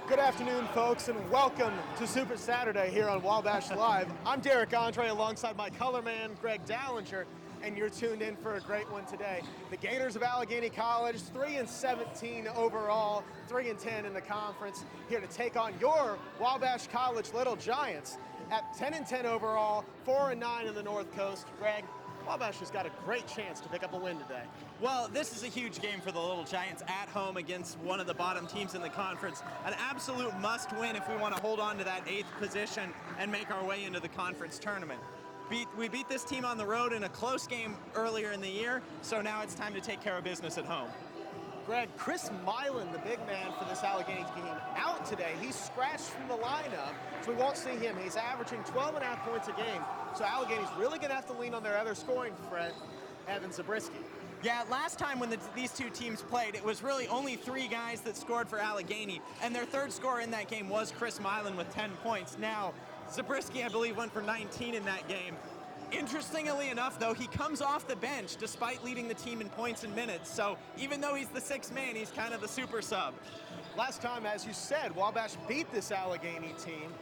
Good afternoon, folks, and welcome to Super Saturday here on Wabash Live. I'm Derek Andre alongside my color man, Greg Dallinger, and you're tuned in for a great one today. The Gators of Allegheny College, 3-17 overall, 3-10 in the conference, here to take on your Wabash College Little Giants at 10-10 overall, 4-9 in the North Coast. Greg, Wabash has got a great chance to pick up a win today. Well, this is a huge game for the Little Giants at home against one of the bottom teams in the conference. An absolute must-win if we want to hold on to that 8th position and make our way into the conference tournament. We beat this team on the road in a close game earlier in the year, so now it's time to take care of business at home. Greg, Chris Milan, the big man for this Allegheny game, out today. He's scratched from the lineup, so we won't see him. He's averaging 12.5 points a game, so Allegheny's really going to have to lean on their other scoring threat, Evan Zabriskie. Yeah, last time when these two teams played, it was really only 3 guys that scored for Allegheny, and their third scorer in that game was Chris Milan with 10 points. Now, Zabriskie, I believe, went for 19 in that game. Interestingly enough, though, he comes off the bench despite leading the team in points and minutes, so even though he's the 6th man, he's kind of the super sub. Last time, as you said, Wabash beat this Allegheny team.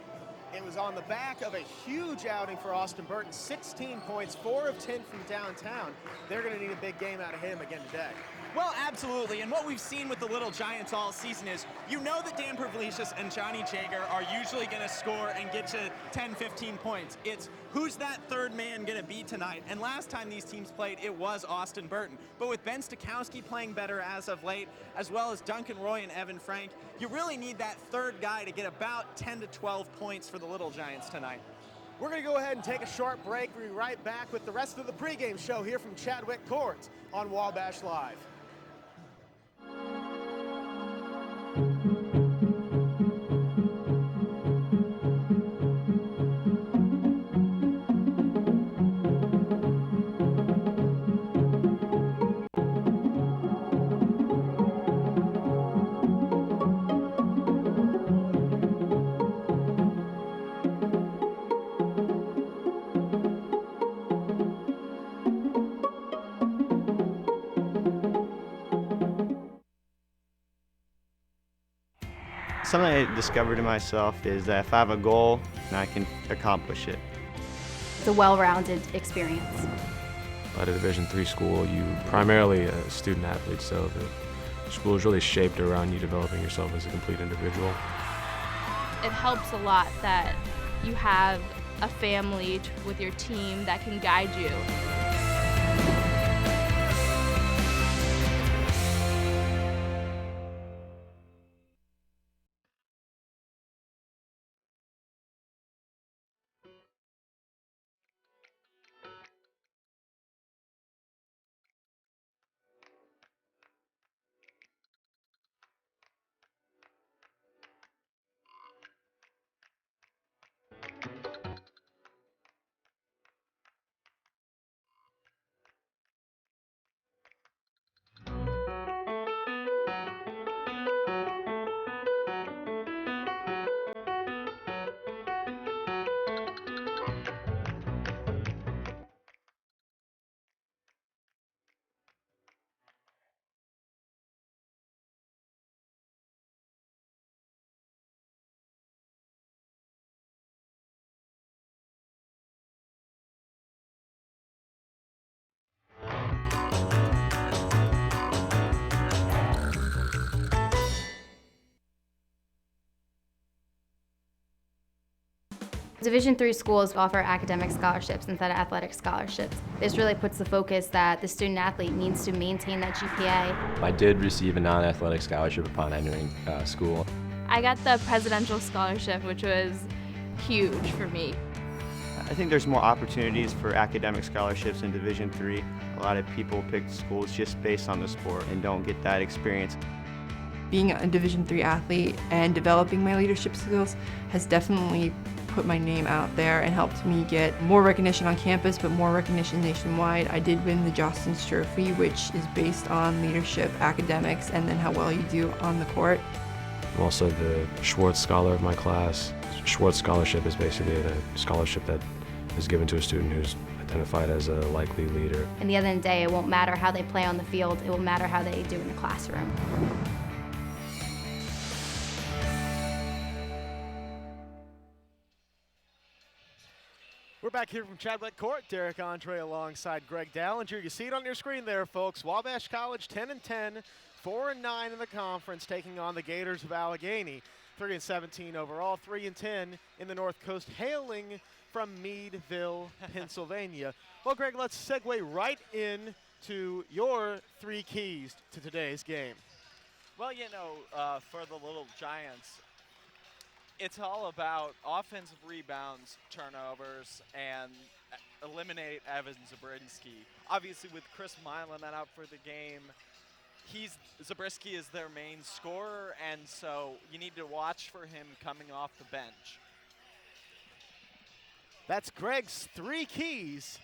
It was on the back of a huge outing for Austin Burton, 16 points, 4 of 10 from downtown. They're going to need a big game out of him again today. Well, absolutely, and what we've seen with the Little Giants all season is, you know that Dan Pavlicius and Johnny Jager are usually going to score and get to 10, 15 points. It's who's that third man going to be tonight? And last time these teams played, it was Austin Burton. But with Ben Stokowski playing better as of late, as well as Duncan Roy and Evan Frank, you really need that third guy to get about 10 to 12 points for the Little Giants tonight. We're going to go ahead and take a short break. We'll be right back with the rest of the pregame show here from Chadwick Court on Wabash Live. Something I discovered in myself is that if I have a goal, then I can accomplish it. It's a well-rounded experience. At a Division III school, you're primarily a student athlete, so the school is really shaped around you developing yourself as a complete individual. It helps a lot that you have a family with your team that can guide you. Division III schools offer academic scholarships instead of athletic scholarships. This really puts the focus that the student athlete needs to maintain that GPA. I did receive a non-athletic scholarship upon entering school. I got the presidential scholarship, which was huge for me. I think there's more opportunities for academic scholarships in Division III. A lot of people pick schools just based on the sport and don't get that experience. Being a Division III athlete and developing my leadership skills has definitely put my name out there and helped me get more recognition on campus, but more recognition nationwide. I did win the Jostens Trophy, which is based on leadership, academics, and then how well you do on the court. I'm also the Schwartz Scholar of my class. Schwartz Scholarship is basically a scholarship that is given to a student who's identified as a likely leader. And the end of the day, it won't matter how they play on the field, it will matter how they do in the classroom. We're back here from Chadwick Court. Derek Andre alongside Greg Dallinger. You see it on your screen there, folks. Wabash College 10-10, 4-9 in the conference, taking on the Gators of Allegheny. 3-17 overall, 3-10 in the North Coast, hailing from Meadville, Pennsylvania. Well, Greg, let's segue right in to your three keys to today's game. Well, for the Little Giants, it's all about offensive rebounds, turnovers, and eliminate Evan Zabriskie. Obviously, with Chris Milan out for the game, Zabriskie is their main scorer, and so you need to watch for him coming off the bench. That's Greg's three keys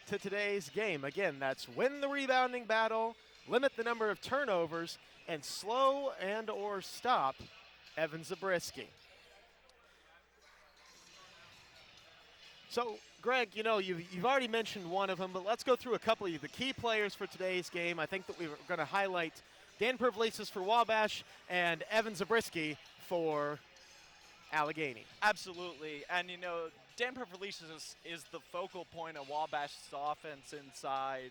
to today's game. Again, that's win the rebounding battle, limit the number of turnovers, and slow and or stop Evan Zabriskie. So, Greg, you've already mentioned one of them, but let's go through a couple of the key players for today's game. I think that we're going to highlight Dan Pavlidis for Wabash and Evan Zabriskie for Allegheny. Absolutely, and Dan Pavlidis is the focal point of Wabash's offense inside.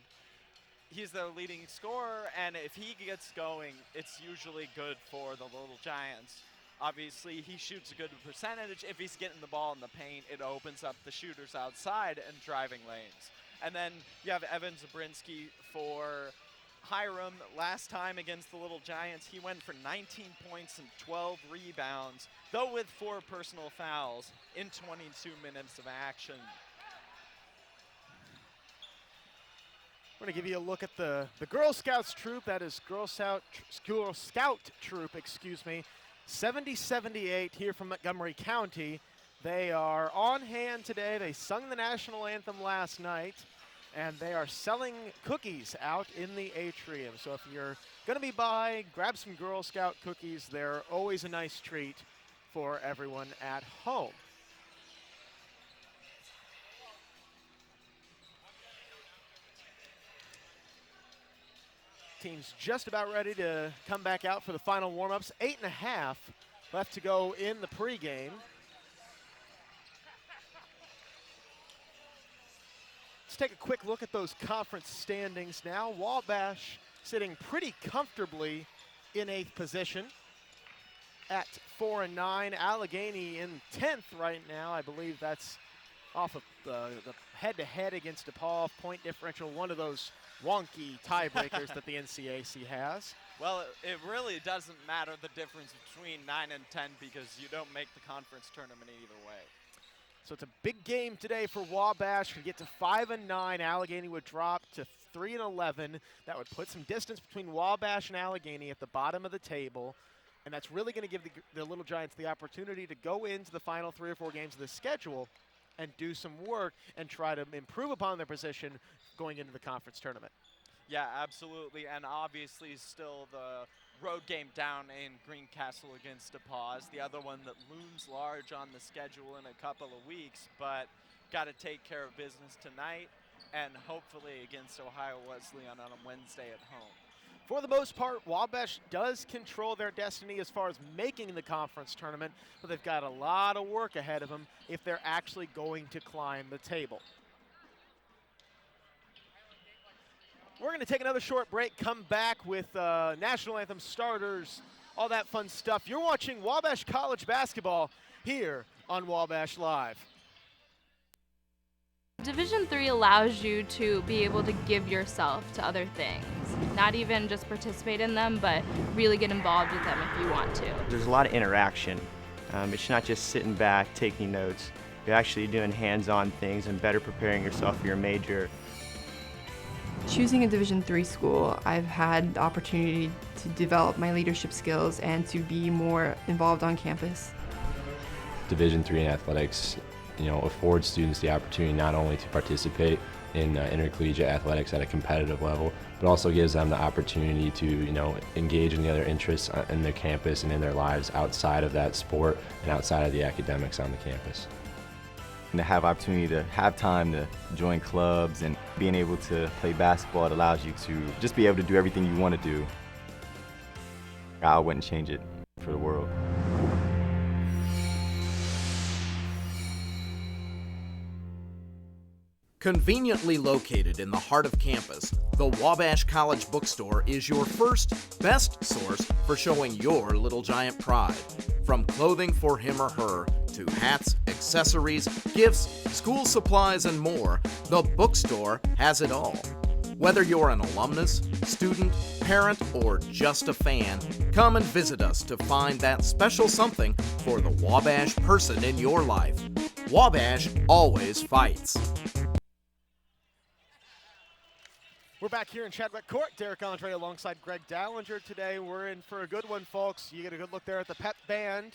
He's their leading scorer, and if he gets going, it's usually good for the Little Giants. Obviously, he shoots a good percentage. If he's getting the ball in the paint, it opens up the shooters outside and driving lanes. And then you have Evan Zabriskie for Hiram. Last time against the Little Giants, he went for 19 points and 12 rebounds, though with 4 personal fouls in 22 minutes of action. We're going to give you a look at the Girl Scouts troop. That is Girl Scout troop, 70-78 here from Montgomery County. They are on hand today. They sung the national anthem last night, and they are selling cookies out in the atrium. So if you're going to be by, grab some Girl Scout cookies. They're always a nice treat for everyone at home. Team's just about ready to come back out for the final warm-ups. 8.5 left to go in the pregame. Let's take a quick look at those conference standings now. Wabash sitting pretty comfortably in 8th position at 4-9. Allegheny in 10th right now. I believe that's off of the head-to-head against DePaul, point differential, one of those wonky tiebreakers that the NCAC has. Well, it really doesn't matter the difference between 9 and 10 because you don't make the conference tournament either way. So it's a big game today for Wabash. To get to 5-9, Allegheny would drop to 3-11. That would put some distance between Wabash and Allegheny at the bottom of the table. And that's really going to give the Little Giants the opportunity to go into the final 3 or 4 games of the schedule and do some work and try to improve upon their position going into the conference tournament. Yeah, absolutely, and obviously still the road game down in Greencastle against DePaul is the other one that looms large on the schedule in a couple of weeks, but got to take care of business tonight and hopefully against Ohio Wesleyan on a Wednesday at home. For the most part, Wabash does control their destiny as far as making the conference tournament, but they've got a lot of work ahead of them if they're actually going to climb the table. We're going to take another short break, come back with national anthem starters, all that fun stuff. You're watching Wabash College basketball here on Wabash Live. Division III allows you to be able to give yourself to other things, not even just participate in them, but really get involved with them if you want to. There's a lot of interaction. It's not just sitting back, taking notes. You're actually doing hands-on things and better preparing yourself for your major. Choosing a Division III school, I've had the opportunity to develop my leadership skills and to be more involved on campus. Division III in athletics, affords students the opportunity not only to participate in intercollegiate athletics at a competitive level, but also gives them the opportunity to, engage in the other interests in their campus and in their lives outside of that sport and outside of the academics on the campus. And to have opportunity to have time to join clubs and being able to play basketball, it allows you to just be able to do everything you want to do. I wouldn't change it for the world. Conveniently located in the heart of campus, the Wabash College Bookstore is your first, best source for showing your Little Giant pride. From clothing for him or her, to hats, accessories, gifts, school supplies, and more, the bookstore has it all. Whether you're an alumnus, student, parent, or just a fan, come and visit us to find that special something for the Wabash person in your life. Wabash always fights. We're back here in Chadwick Court. Derek Andre alongside Greg Dallinger today. We're in for a good one, folks. You get a good look there at the pep band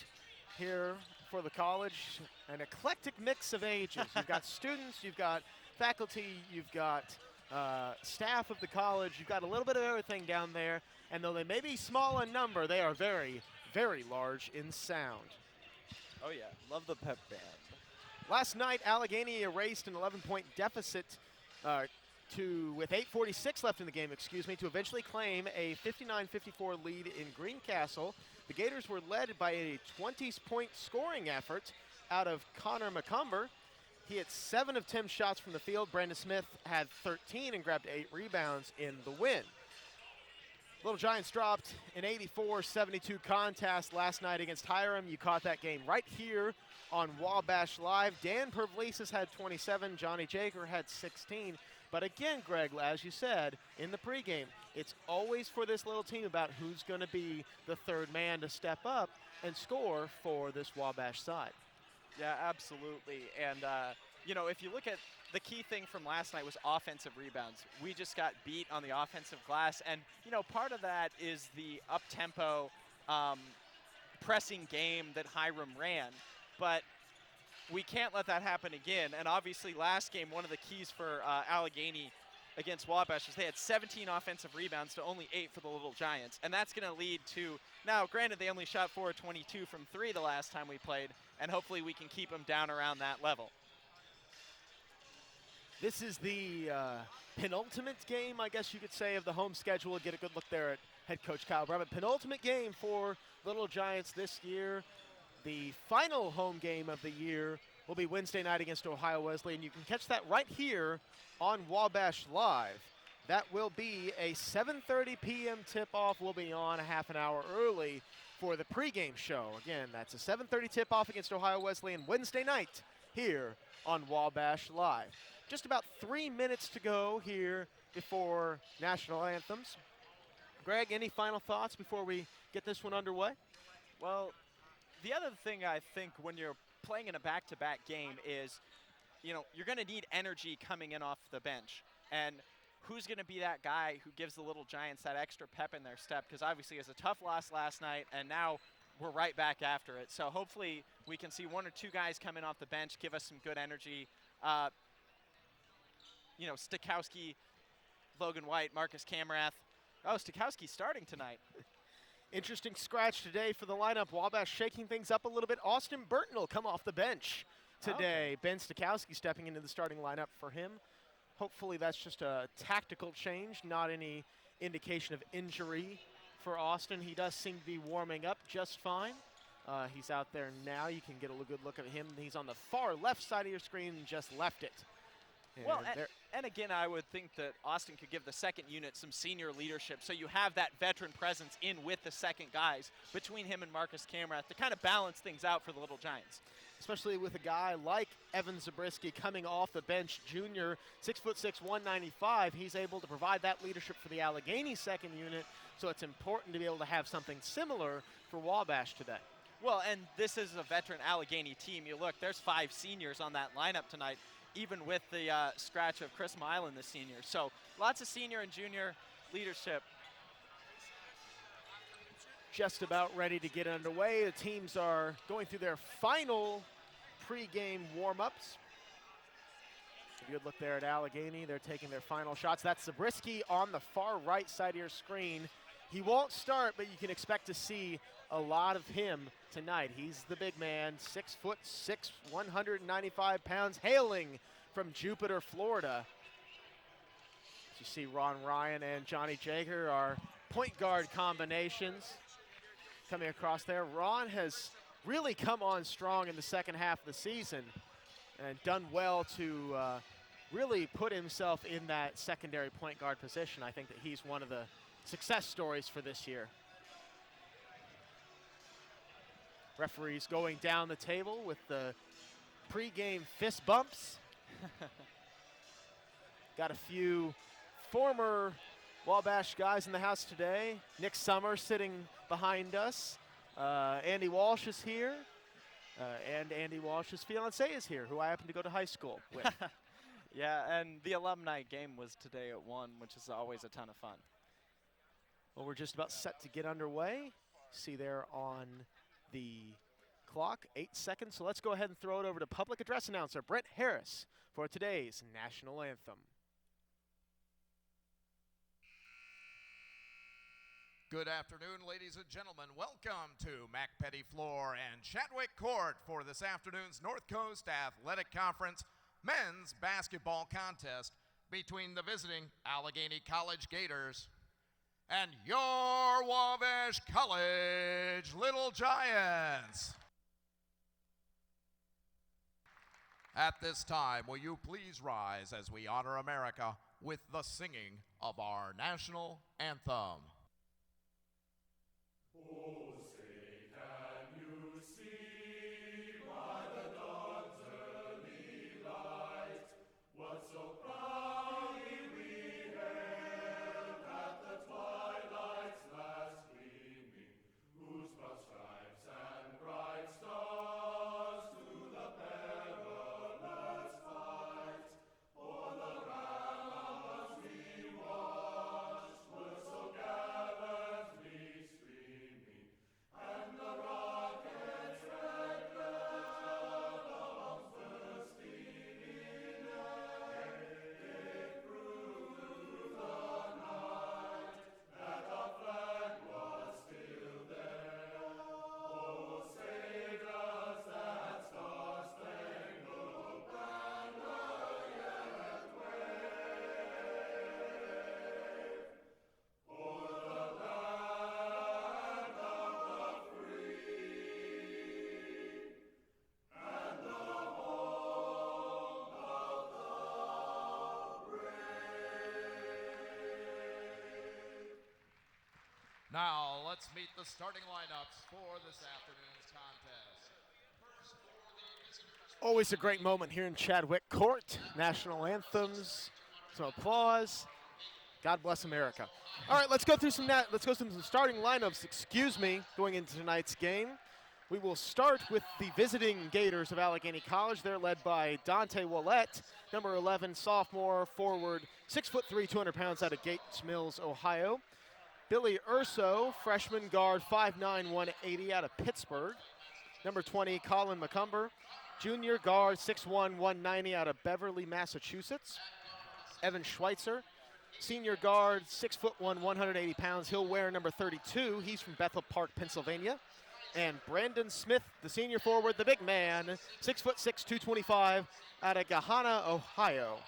here for the college. An eclectic mix of ages. You've got students, you've got faculty, you've got staff of the college. You've got a little bit of everything down there. And though they may be small in number, they are very, very large in sound. Oh yeah, love the pep band. Last night, Allegheny erased an 11-point deficit with 8:46 left in the game, to eventually claim a 59-54 lead in Greencastle. The Gators were led by a 20-point scoring effort out of Connor McCumber. He had 7 of 10 shots from the field. Brandon Smith had 13 and grabbed 8 rebounds in the win. Little Giants dropped an 84-72 contest last night against Hiram. You caught that game right here on Wabash Live. Dan Purvlesis had 27. Johnny Jager had 16. But again, Greg, as you said in the pregame, it's always for this little team about who's going to be the third man to step up and score for this Wabash side. Yeah, absolutely. And, if you look at the key thing from last night was offensive rebounds. We just got beat on the offensive glass. And, part of that is the up-tempo pressing game that Hiram ran. But we can't let that happen again. And obviously last game, one of the keys for Allegheny against Wabash was they had 17 offensive rebounds to only 8 for the Little Giants. And that's going to lead to, now granted they only shot 4 of 22 from 3 the last time we played, and hopefully we can keep them down around that level. This is the penultimate game, I guess you could say, of the home schedule. Get a good look there at head coach Kyle Brummett. Penultimate game for Little Giants this year. The final home game of the year will be Wednesday night against Ohio Wesleyan. You can catch that right here on Wabash Live. That will be a 7:30 p.m. tip-off. We'll be on a half an hour early for the pregame show. Again, that's a 7:30 tip-off against Ohio Wesleyan Wednesday night here on Wabash Live. Just about 3 minutes to go here before national anthems. Greg, any final thoughts before we get this one underway? Well, the other thing I think when you're playing in a back-to-back game is, you're going to need energy coming in off the bench. And who's going to be that guy who gives the Little Giants that extra pep in their step? Because obviously it was a tough loss last night, and now we're right back after it. So hopefully we can see 1 or 2 guys come in off the bench, give us some good energy. Stikowski, Logan White, Marcus Camerath. Oh, Stikowski's starting tonight. Interesting scratch today for the lineup. Wabash shaking things up a little bit. Austin Burton will come off the bench today. Okay. Ben Stikowski stepping into the starting lineup for him. Hopefully that's just a tactical change, not any indication of injury for Austin. He does seem to be warming up just fine. He's out there now. You can get a good look at him. He's on the far left side of your screen and just left it. And again, I would think that Austin could give the second unit some senior leadership, so you have that veteran presence in with the second guys between him and Marcus Camerath to kind of balance things out for the Little Giants. Especially with a guy like Evan Zabriskie coming off the bench, junior, 6'6", 195. He's able to provide that leadership for the Allegheny second unit, so it's important to be able to have something similar for Wabash today. Well, and this is a veteran Allegheny team. You look, there's 5 seniors on that lineup tonight, even with the scratch of Chris Milan, the senior. So lots of senior and junior leadership. Just about ready to get underway. The teams are going through their final pregame warm-ups. A good look there at Allegheny. They're taking their final shots. That's Zabriskie on the far right side of your screen. He won't start, but you can expect to see a lot of him tonight. He's the big man, 6'6", 195 pounds, hailing from Jupiter, Florida. You see Ron Ryan and Johnny Jager are point guard combinations coming across there. Ron has really come on strong in the second half of the season and done well to really put himself in that secondary point guard position. I think that he's one of the success stories for this year. Referees going down the table with the pregame fist bumps. Got a few former Wabash guys in the house today. Nick Summer sitting behind us. Andy Walsh is here. And Andy Walsh's fiance is here, who I happen to go to high school with. Yeah, and the alumni game was today at 1, which is always a ton of fun. Well, we're just about set to get underway. See there on the clock, 8 seconds. So let's go ahead and throw it over to public address announcer Brent Harris for today's national anthem. Good afternoon, ladies and gentlemen. Welcome to Mac Petty Floor and Chadwick Court for this afternoon's North Coast Athletic Conference men's basketball contest between the visiting Allegheny College Gators and your Wabash College Little Giants. At this time, will you please rise as we honor America with the singing of our national anthem. Oh, say, can you see by the dawn's early light what so proudly we hailed at the twilight's last gleaming, whose broad stripes and bright stars to the perilous fight o'er the ramparts we watched were so gallantly streaming, and the rocket's red glare amongst the steaming air did prove the night that our flag was still there. Oh, say does that star-spangled banner yet wave o'er the land of the free and the home of the brave. Now let's meet the starting lineups for this afternoon's contest. Always a great moment here in Chadwick Court. National anthems, some applause. God bless America. All right, let's go through some starting lineups. Going into tonight's game. We will start with the visiting Gators of Allegheny College. They're led by Dante Willett, number 11, sophomore forward, 6'3", 200 pounds, out of Gates Mills, Ohio. Billy Urso, freshman guard, 5'9", 180, out of Pittsburgh. Number 20, Colin McCumber, junior guard, 6'1", 190, out of Beverly, Massachusetts. Evan Schweitzer, senior guard, 6'1", 180 pounds. He'll wear number 32. He's from Bethel Park, Pennsylvania. And Brandon Smith, the senior forward, the big man, 6'6", 225, out of Gahanna, Ohio.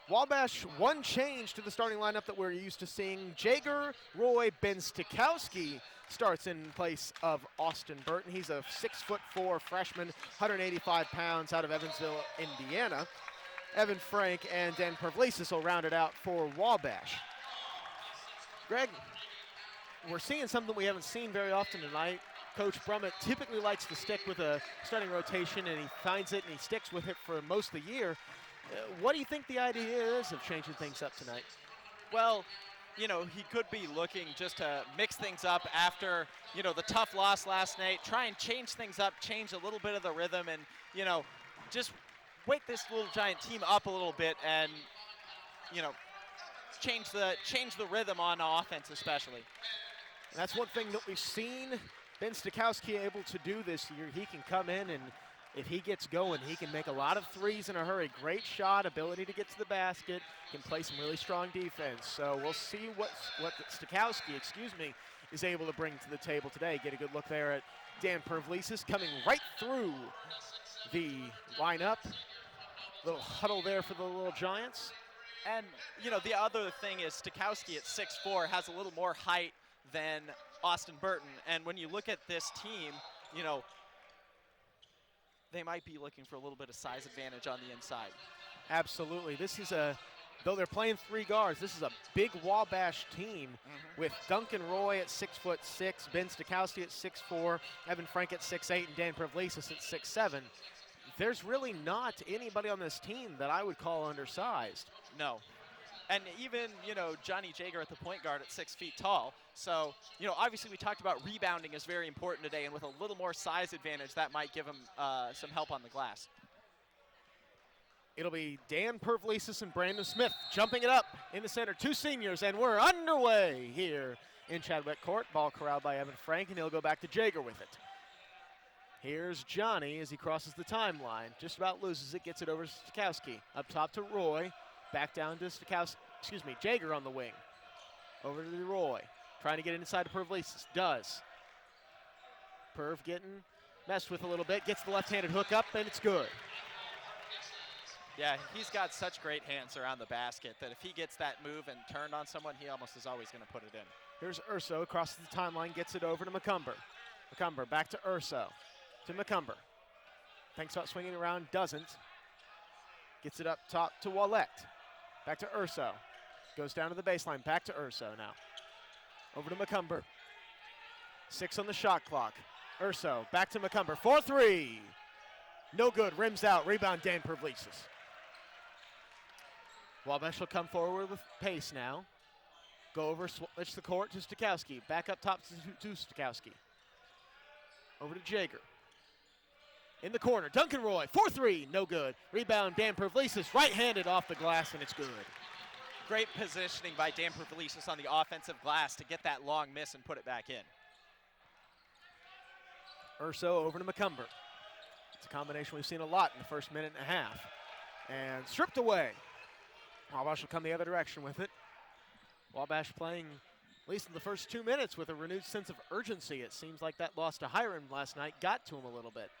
Wabash, one change to the starting lineup that we're used to seeing. Jager Roy Benstikowski starts in place of Austin Burton. He's a 6'4" freshman, 185 pounds, out of Evansville, Indiana. Evan Frank and Dan Pavlisis will round it out for Wabash. Greg, we're seeing something we haven't seen very often tonight. Coach Brummett typically likes to stick with a starting rotation, and he finds it and he sticks with it for most of the year. What do you think the idea is of changing things up tonight? Well, you know, he could be looking just to mix things up after, you know, the tough loss last night, try and change things up, change a little bit of the rhythm, and, you know, just wake this Little Giant team up a little bit and, you know, change the rhythm on offense especially. And that's one thing that we've seen Ben Stikowski able to do this year. He can come in, and if he gets going, he can make a lot of threes in a hurry. Great shot, ability to get to the basket, can play some really strong defense. So we'll see what Stikowski, is able to bring to the table today. Get a good look there at Dan Pavlisis coming right through the lineup. Little huddle there for the Little Giants. And, you know, the other thing is Stikowski at 6'4" has a little more height than Austin Burton. And when you look at this team, you know, they might be looking for a little bit of size advantage on the inside. Absolutely. This is though they're playing 3 guards, this is a big Wabash team with Duncan Roy at 6'6", Ben Stakowski at 6'4", Evan Frank at 6'8", and Dan Pavlisis at 6'7". There's really not anybody on this team that I would call undersized. No. And even, Johnny Jager at the point guard at 6 feet tall. So, obviously we talked about rebounding is very important today, and with a little more size advantage, that might give him some help on the glass. It'll be Dan Pavlisis and Brandon Smith jumping it up in the center. 2 seniors, and we're underway here in Chadwick Court. Ball corralled by Evan Frank, and he'll go back to Jager with it. Here's Johnny as he crosses the timeline. Just about loses it, gets it over to Stakowski. Up top to Roy. Back down to Jager on the wing. Over to Roy. Trying to get inside to Pavlisis. Does. Perv getting messed with a little bit. Gets the left-handed hook up, and it's good. Yeah, he's got such great hands around the basket that if he gets that move and turned on someone, he almost is always going to put it in. Here's Urso, crosses the timeline, gets it over to McCumber. McCumber back to Urso, to McCumber. Thinks about swinging around, doesn't. Gets it up top to Wallette. Back to Urso. Goes down to the baseline, back to Urso now. Over to McCumber. 6 on the shot clock. Urso, back to McCumber, 4-3. No good, rims out, rebound Dan Pavlisis. Wabash will come forward with pace now. Go over, switch the court to Stakowski. Back up top to Stakowski. Over to Jager. In the corner, Duncan Roy, 4-3, no good. Rebound, Dan Pavlisis, right-handed off the glass, and it's good. Great positioning by Dan Pavlisis on the offensive glass to get that long miss and put it back in. Urso over to McCumber. It's a combination we've seen a lot in the first minute and a half. And stripped away. Wabash will come the other direction with it. Wabash playing, at least in the first 2 minutes, with a renewed sense of urgency. It seems like that loss to Hiram last night got to him a little bit.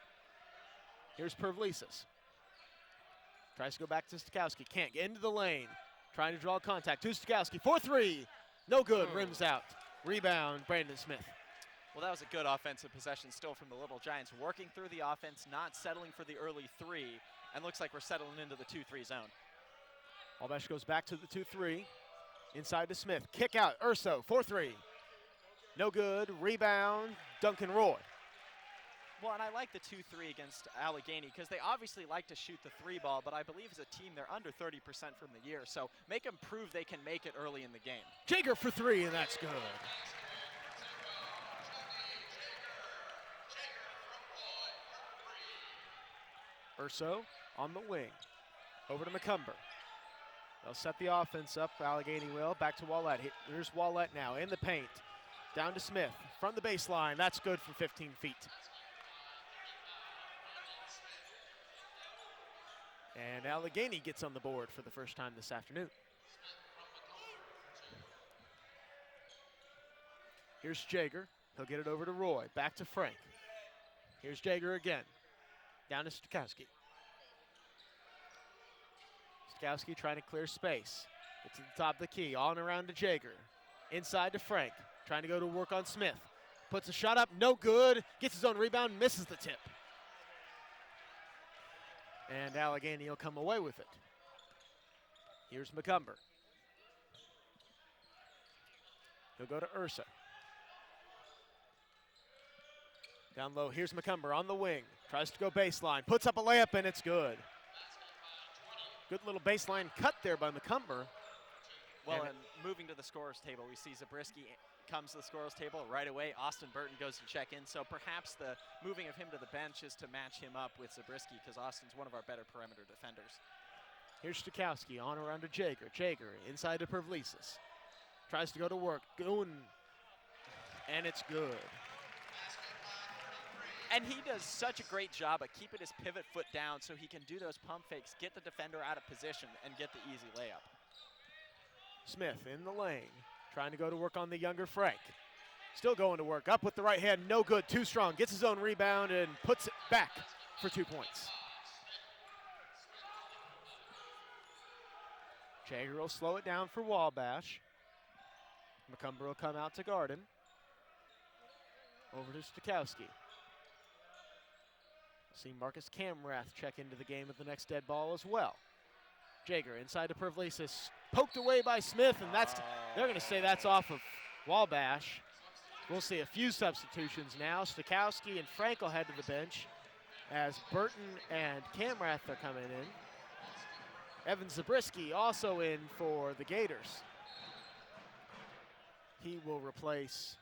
Here's Pavlisis. Tries to go back to Stakowski. Can't get into the lane. Trying to draw contact to Stakowski. 4-3. No good. Rims out. Rebound, Brandon Smith. Well, that was a good offensive possession still from the Little Giants. Working through the offense, not settling for the early 3, and looks like we're settling into the 2-3 zone. Wabash goes back to the 2-3. Inside to Smith. Kick out. Urso, 4-3. No good. Rebound, Duncan Roy. Well, and I like the 2-3 against Allegheny because they obviously like to shoot the 3 ball, but I believe as a team they're under 30% from the year. So make them prove they can make it early in the game. Jager for 3, and that's good. Urso on the wing. Over to McCumber. They'll set the offense up. Allegheny will. Back to Wallette. Here's Wallette now in the paint. Down to Smith. From the baseline. That's good from 15 feet. And Allegheny gets on the board for the first time this afternoon. Here's Jager. He'll get it over to Roy. Back to Frank. Here's Jager again. Down to Stakowski. Stakowski trying to clear space. Gets to the top of the key. On around to Jager. Inside to Frank. Trying to go to work on Smith. Puts a shot up. No good. Gets his own rebound. Misses the tip. And Allegheny will come away with it. Here's McCumber. He'll go to Ursa. Down low, here's McCumber on the wing. Tries to go baseline, puts up a layup, and it's good. Good little baseline cut there by McCumber. Well, and moving to the scorer's table, we see Zabriskie comes to the scorer's table right away. Austin Burton goes to check in, so perhaps the moving of him to the bench is to match him up with Zabriskie because Austin's one of our better perimeter defenders. Here's Stakowski on around to Jager. Jager inside to Pavlisis. Tries to go to work, and it's good. And he does such a great job at keeping his pivot foot down so he can do those pump fakes, get the defender out of position, and get the easy layup. Smith in the lane, trying to go to work on the younger Frank. Still going to work, up with the right hand, no good, too strong. Gets his own rebound and puts it back for 2 points. Jager will slow it down for Wabash. McCumber will come out to guard him. Over to Stakowski. See Marcus Camrath check into the game at the next dead ball as well. Jaeger inside to Pervlesis, poked away by Smith, and they're going to say that's off of Wabash. We'll see a few substitutions now. Stakowski and Frankel head to the bench as Burton and Camrath are coming in. Evan Zabriskie also in for the Gators. He will replace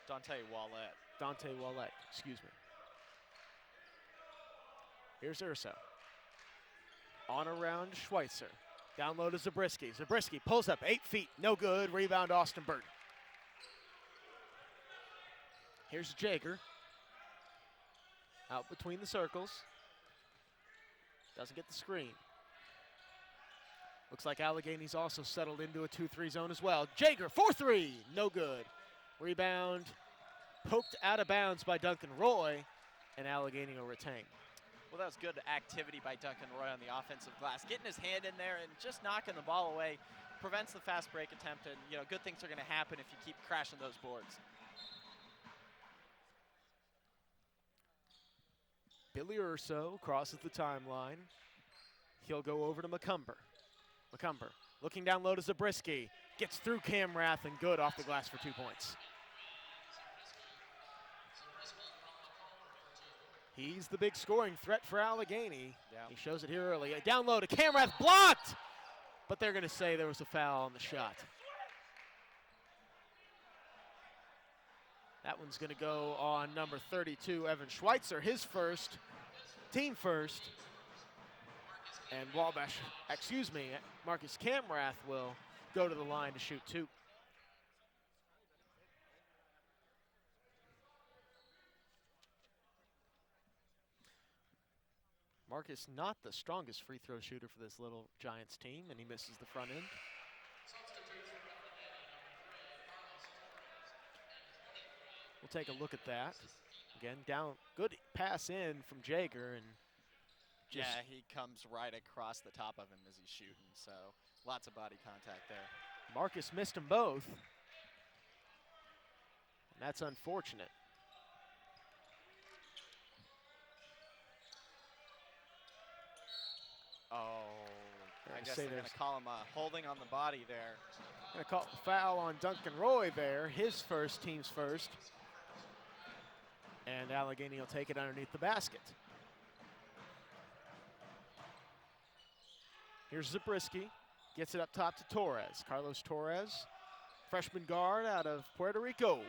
Dante Wallette, excuse me. Here's Urso. On around Schweitzer. Down low to Zabriskie. Zabriskie pulls up 8 feet, no good. Rebound Austin Burton. Here's Jaeger. Out between the circles. Doesn't get the screen. Looks like Allegheny's also settled into a 2-3 zone as well. Jaeger, 4-3, no good. Rebound poked out of bounds by Duncan Roy, and Allegheny will retain. Well, that was good activity by Duncan Roy on the offensive glass. Getting his hand in there and just knocking the ball away prevents the fast break attempt, and good things are going to happen if you keep crashing those boards. Billy Urso crosses the timeline. He'll go over to McCumber. McCumber looking down low to Zabriskie. Gets through Camrath and good off the glass for 2 points. He's the big scoring threat for Allegheny. Yeah. He shows it here early. Down low to Camrath, blocked! But they're going to say there was a foul on the shot. That one's going to go on number 32, Evan Schweitzer, his first, team first. And Marcus Camrath will go to the line to shoot 2. Marcus not the strongest free throw shooter for this little Giants team, and he misses the front end. We'll take a look at that. Again, down, good pass in from Jaeger, and just he comes right across the top of him as he's shooting, so lots of body contact there. Marcus missed them both, and that's unfortunate. I guess they're going to call him holding on the body there. Going to call a foul on Duncan Roy there, his first, team's first. And Allegheny will take it underneath the basket. Here's Zabriskie, gets it up top to Torres. Carlos Torres, freshman guard out of Puerto Rico.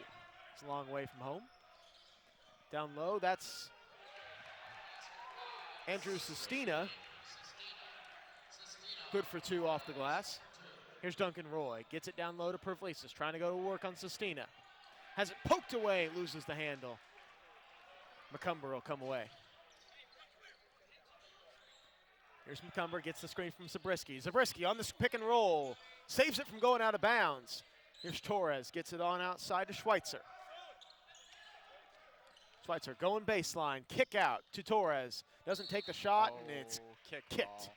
It's a long way from home. Down low, that's Andrew Sestina. Good for 2 off the glass. Here's Duncan Roy, gets it down low to Pervlesis, trying to go to work on Sestina. Has it poked away, loses the handle. McCumber will come away. Here's McCumber, gets the screen from Zabriskie. Zabriskie on this pick and roll, saves it from going out of bounds. Here's Torres, gets it on outside to Schweitzer. Schweitzer going baseline, kick out to Torres. Doesn't take the shot, and it's kicked.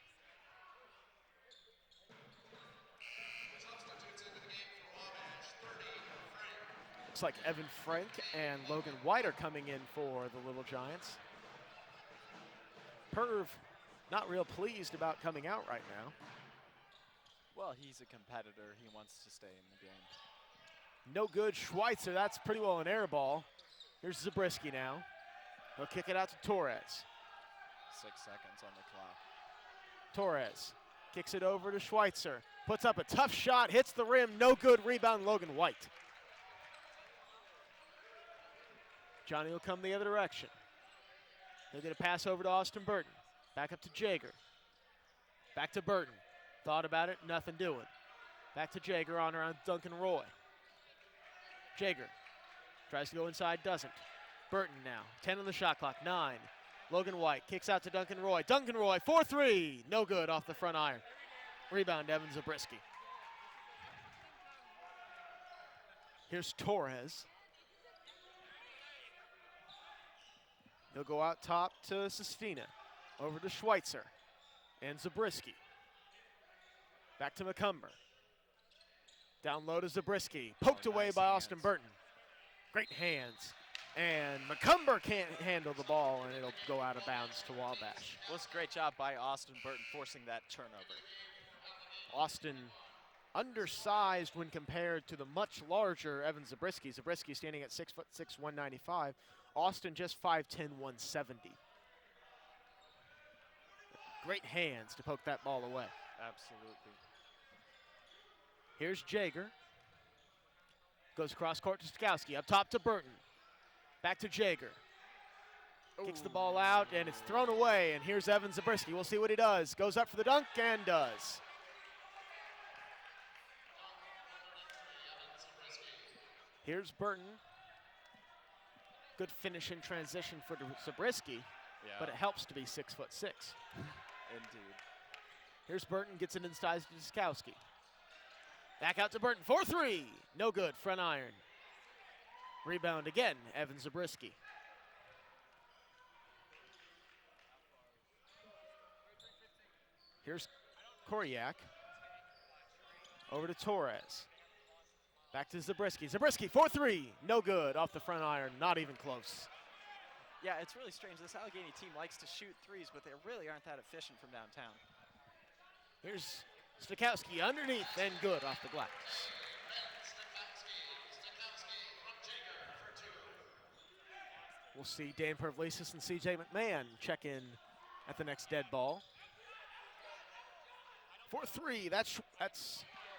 Looks like Evan Frank and Logan White are coming in for the Little Giants. Perv not real pleased about coming out right now. Well, he's a competitor. He wants to stay in the game. No good, Schweitzer. That's pretty well an air ball. Here's Zabriskie now. He'll kick it out to Torres. 6 seconds on the clock. Torres kicks it over to Schweitzer. Puts up a tough shot, hits the rim, no good. Rebound, Logan White. Johnny will come the other direction. He'll get a pass over to Austin Burton. Back up to Jaeger. Back to Burton. Thought about it, nothing doing. Back to Jaeger on around Duncan Roy. Jaeger tries to go inside, doesn't. Burton now, 10 on the shot clock, 9. Logan White kicks out to Duncan Roy. Duncan Roy, 4-3, no good off the front iron. Rebound, Evan Zabriskie. Here's Torres. He'll go out top to Sestina. Over to Schweitzer and Zabriskie. Back to McCumber. Down low to Zabriskie. Poked away nice by hands. Austin Burton. Great hands. And McCumber can't handle the ball, and it'll go out of bounds to Wabash. Well, it's a great job by Austin Burton forcing that turnover. Austin undersized when compared to the much larger Evan Zabriskie. Zabriskie standing at 6'6", 195. Austin just 5'10", 170. Great hands to poke that ball away. Absolutely. Here's Jager. Goes across court to Stokowski. Up top to Burton. Back to Jager. Kicks the ball out, and it's thrown away. And here's Evan Zabriskie. We'll see what he does. Goes up for the dunk and does. Here's Burton. Good finish in transition for Zabriskie, but it helps to be 6'6". Indeed. Here's Burton, gets it inside to Stokowski. Back out to Burton, 4-3. No good, front iron. Rebound again, Evan Zabriskie. Here's Koryak. Over to Torres. Back to Zabriskie. Zabriskie, 4-3. No good, off the front iron, not even close. Yeah, it's really strange. This Allegheny team likes to shoot threes, but they really aren't that efficient from downtown. Here's Stokowski underneath and good off the glass. We'll see Dan Pervlesis and CJ McMahon check in at the next dead ball. 4-3, that's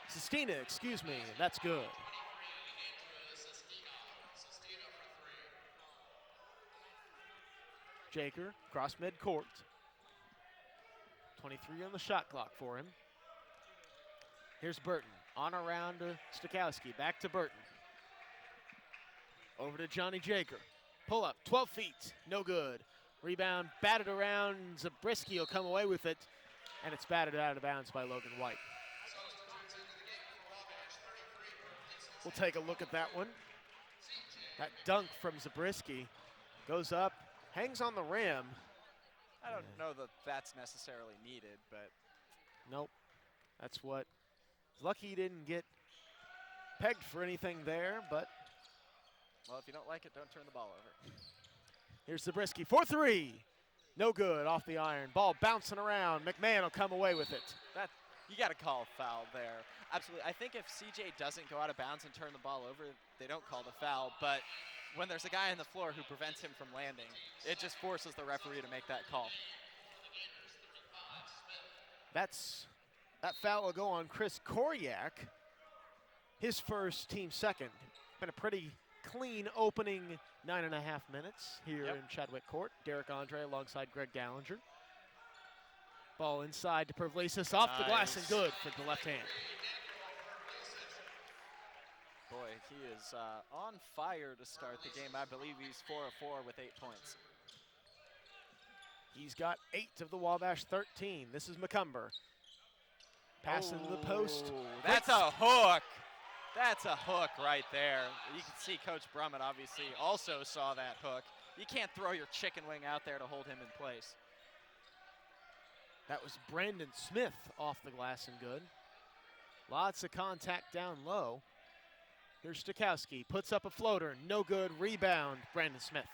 Sestina, excuse me, that's good. Jager, cross midcourt. 23 on the shot clock for him. Here's Burton, on around to Stokowski, back to Burton. Over to Johnny Jager. Pull up, 12 feet, no good. Rebound, batted around, Zabriskie will come away with it, and it's batted out of bounds by Logan White. We'll take a look at that one. That dunk from Zabriskie goes up, hangs on the rim. I don't know that that's necessarily needed, but. Nope, that's what. He's lucky he didn't get pegged for anything there, but. Well, if you don't like it, don't turn the ball over. Here's Zabriskie, 4-3. No good, off the iron. Ball bouncing around. McMahon will come away with it. You got to call a foul there. Absolutely. I think if CJ doesn't go out of bounds and turn the ball over, they don't call the foul. But when there's a guy on the floor who prevents him from landing, it just forces the referee to make that call. That foul will go on Chris Koryak, his first, team second. Been a pretty clean opening 9.5 minutes here in Chadwick Court. Derek Andre alongside Greg Dallinger. Ball inside to Pervlesis, off the glass and good for the left hand. Boy, he is on fire to start the game. I believe he's 4 of 4 with 8 points. He's got 8 of the Wabash 13. This is McCumber. Pass into the post. That's a hook. That's a hook right there. You can see Coach Brummett obviously also saw that hook. You can't throw your chicken wing out there to hold him in place. That was Brandon Smith off the glass and good. Lots of contact down low. Here's Stokowski, puts up a floater, no good, rebound, Brandon Smith.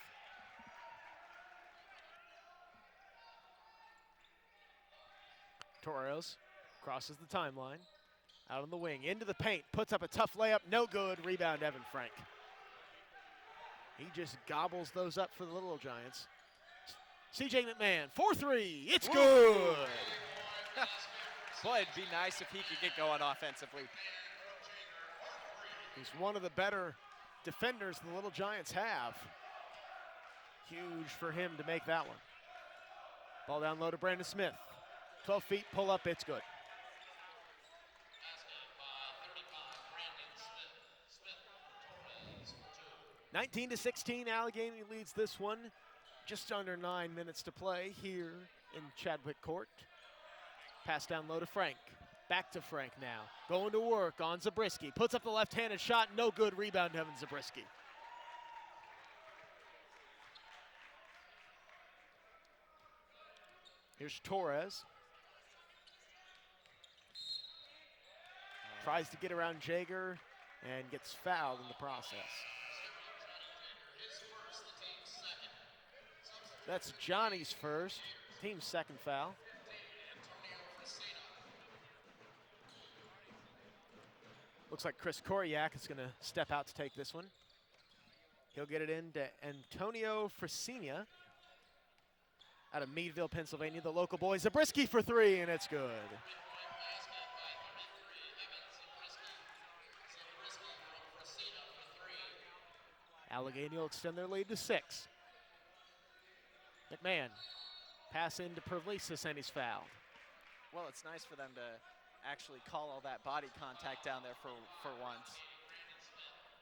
Torres crosses the timeline, out on the wing, into the paint, puts up a tough layup, no good, rebound, Evan Frank. He just gobbles those up for the Little Giants. CJ McMahon, 4-3, it's good! Boy, it'd be nice if he could get going offensively. He's one of the better defenders the Little Giants have. Huge for him to make that one. Ball down low to Brandon Smith. 12 feet, pull up, it's good. (19-16), Allegheny leads this one. Just under 9 minutes to play here in Chadwick Court. Pass down low to Frank. Back to Frank now. Going to work on Zabriskie. Puts up the left-handed shot. No good. Rebound, Evan Zabriskie. Here's Torres. Tries to get around Jager and gets fouled in the process. That's Johnny's first, team's second foul. Looks like Chris Koryak is going to step out to take this one. He'll get it into Antonio Fresina out of Meadville, Pennsylvania. The local boy, Zabriskie for three, and it's good. Allegheny will extend their lead to 6. McMahon, pass into Pervlesis, and he's fouled. Well, it's nice for them to actually call all that body contact down there for once.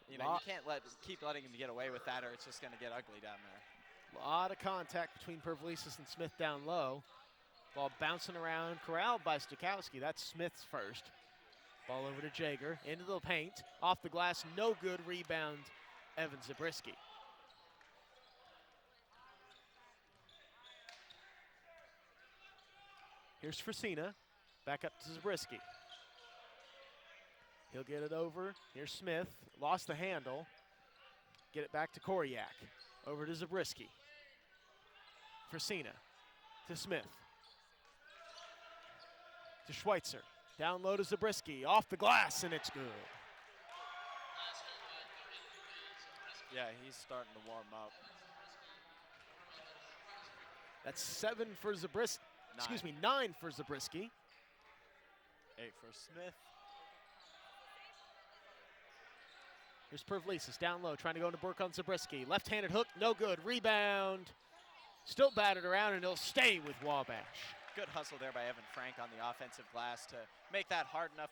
You know, you can't keep letting him get away with that, or it's just going to get ugly down there. A lot of contact between Pervlesis and Smith down low. Ball bouncing around, corralled by Stukowski. That's Smith's first. Ball over to Jaeger, into the paint, off the glass, no good. Rebound, Evan Zabriskie. Here's Fresina, back up to Zabriskie. He'll get it over. Here's Smith, lost the handle. Get it back to Koryak. Over to Zabriskie. Fresina to Smith. To Schweitzer. Down low to Zabriskie. Off the glass, and it's good. Yeah, he's starting to warm up. That's 7 for Zabriskie. Excuse me, 9 for Zabriskie. 8 for Smith. Here's Pervlesis down low, trying to go into work on Zabriskie. Left-handed hook, no good. Rebound, still batted around, and he'll stay with Wabash. Good hustle there by Evan Frank on the offensive glass to make that hard enough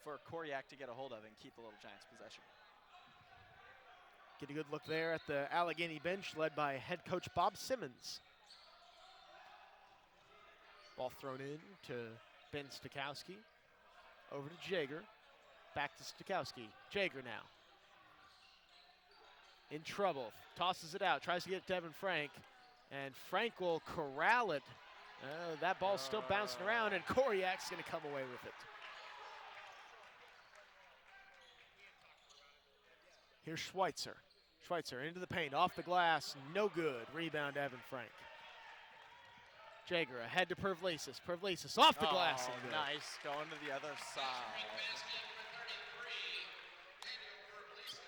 for Koryak to get a hold of and keep the Little Giants possession. Get a good look there at the Allegheny bench, led by head coach Bob Simmons. Ball thrown in to Ben Stukowski. Over to Jaeger. Back to Stukowski. Jaeger now. In trouble. Tosses it out. Tries to get it to Evan Frank. And Frank will corral it. That ball's still bouncing around, and Koryak's going to come away with it. Here's Schweitzer. Schweitzer into the paint. Off the glass. No good. Rebound, Evan Frank. Jaeger ahead to Pervlesis. Pervlesis off the glass. And nice. Going to the other side.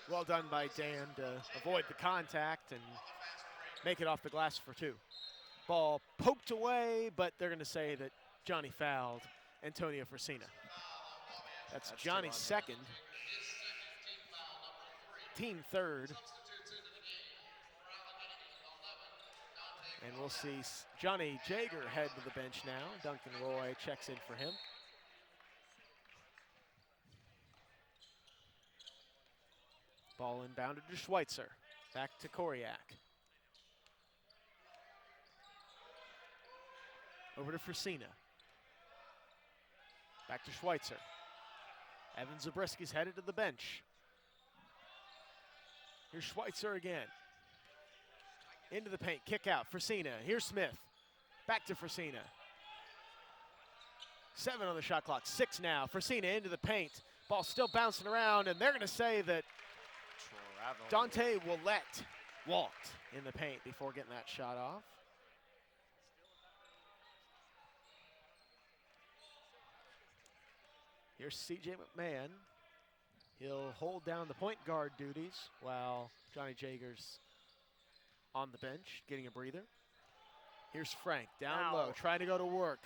Well done by Dan to avoid the contact and make it off the glass for 2. Ball poked away, but they're going to say that Johnny fouled Antonio Fresina. That's Johnny's second, team third. And we'll see Johnny Jaeger head to the bench now. Duncan Roy checks in for him. Ball inbounded to Schweitzer. Back to Koryak. Over to Fresina. Back to Schweitzer. Evan Zabriskie's headed to the bench. Here's Schweitzer again. Into the paint, kick out, Fresina. Here's Smith. Back to Fresina. 7 on the shot clock, 6 now. Fresina into the paint. Ball still bouncing around, and they're going to say that Dante Willette walked in the paint before getting that shot off. Here's C.J. McMahon. He'll hold down the point guard duties while Johnny Jaeger's on the bench, getting a breather. Here's Frank, down low, trying to go to work.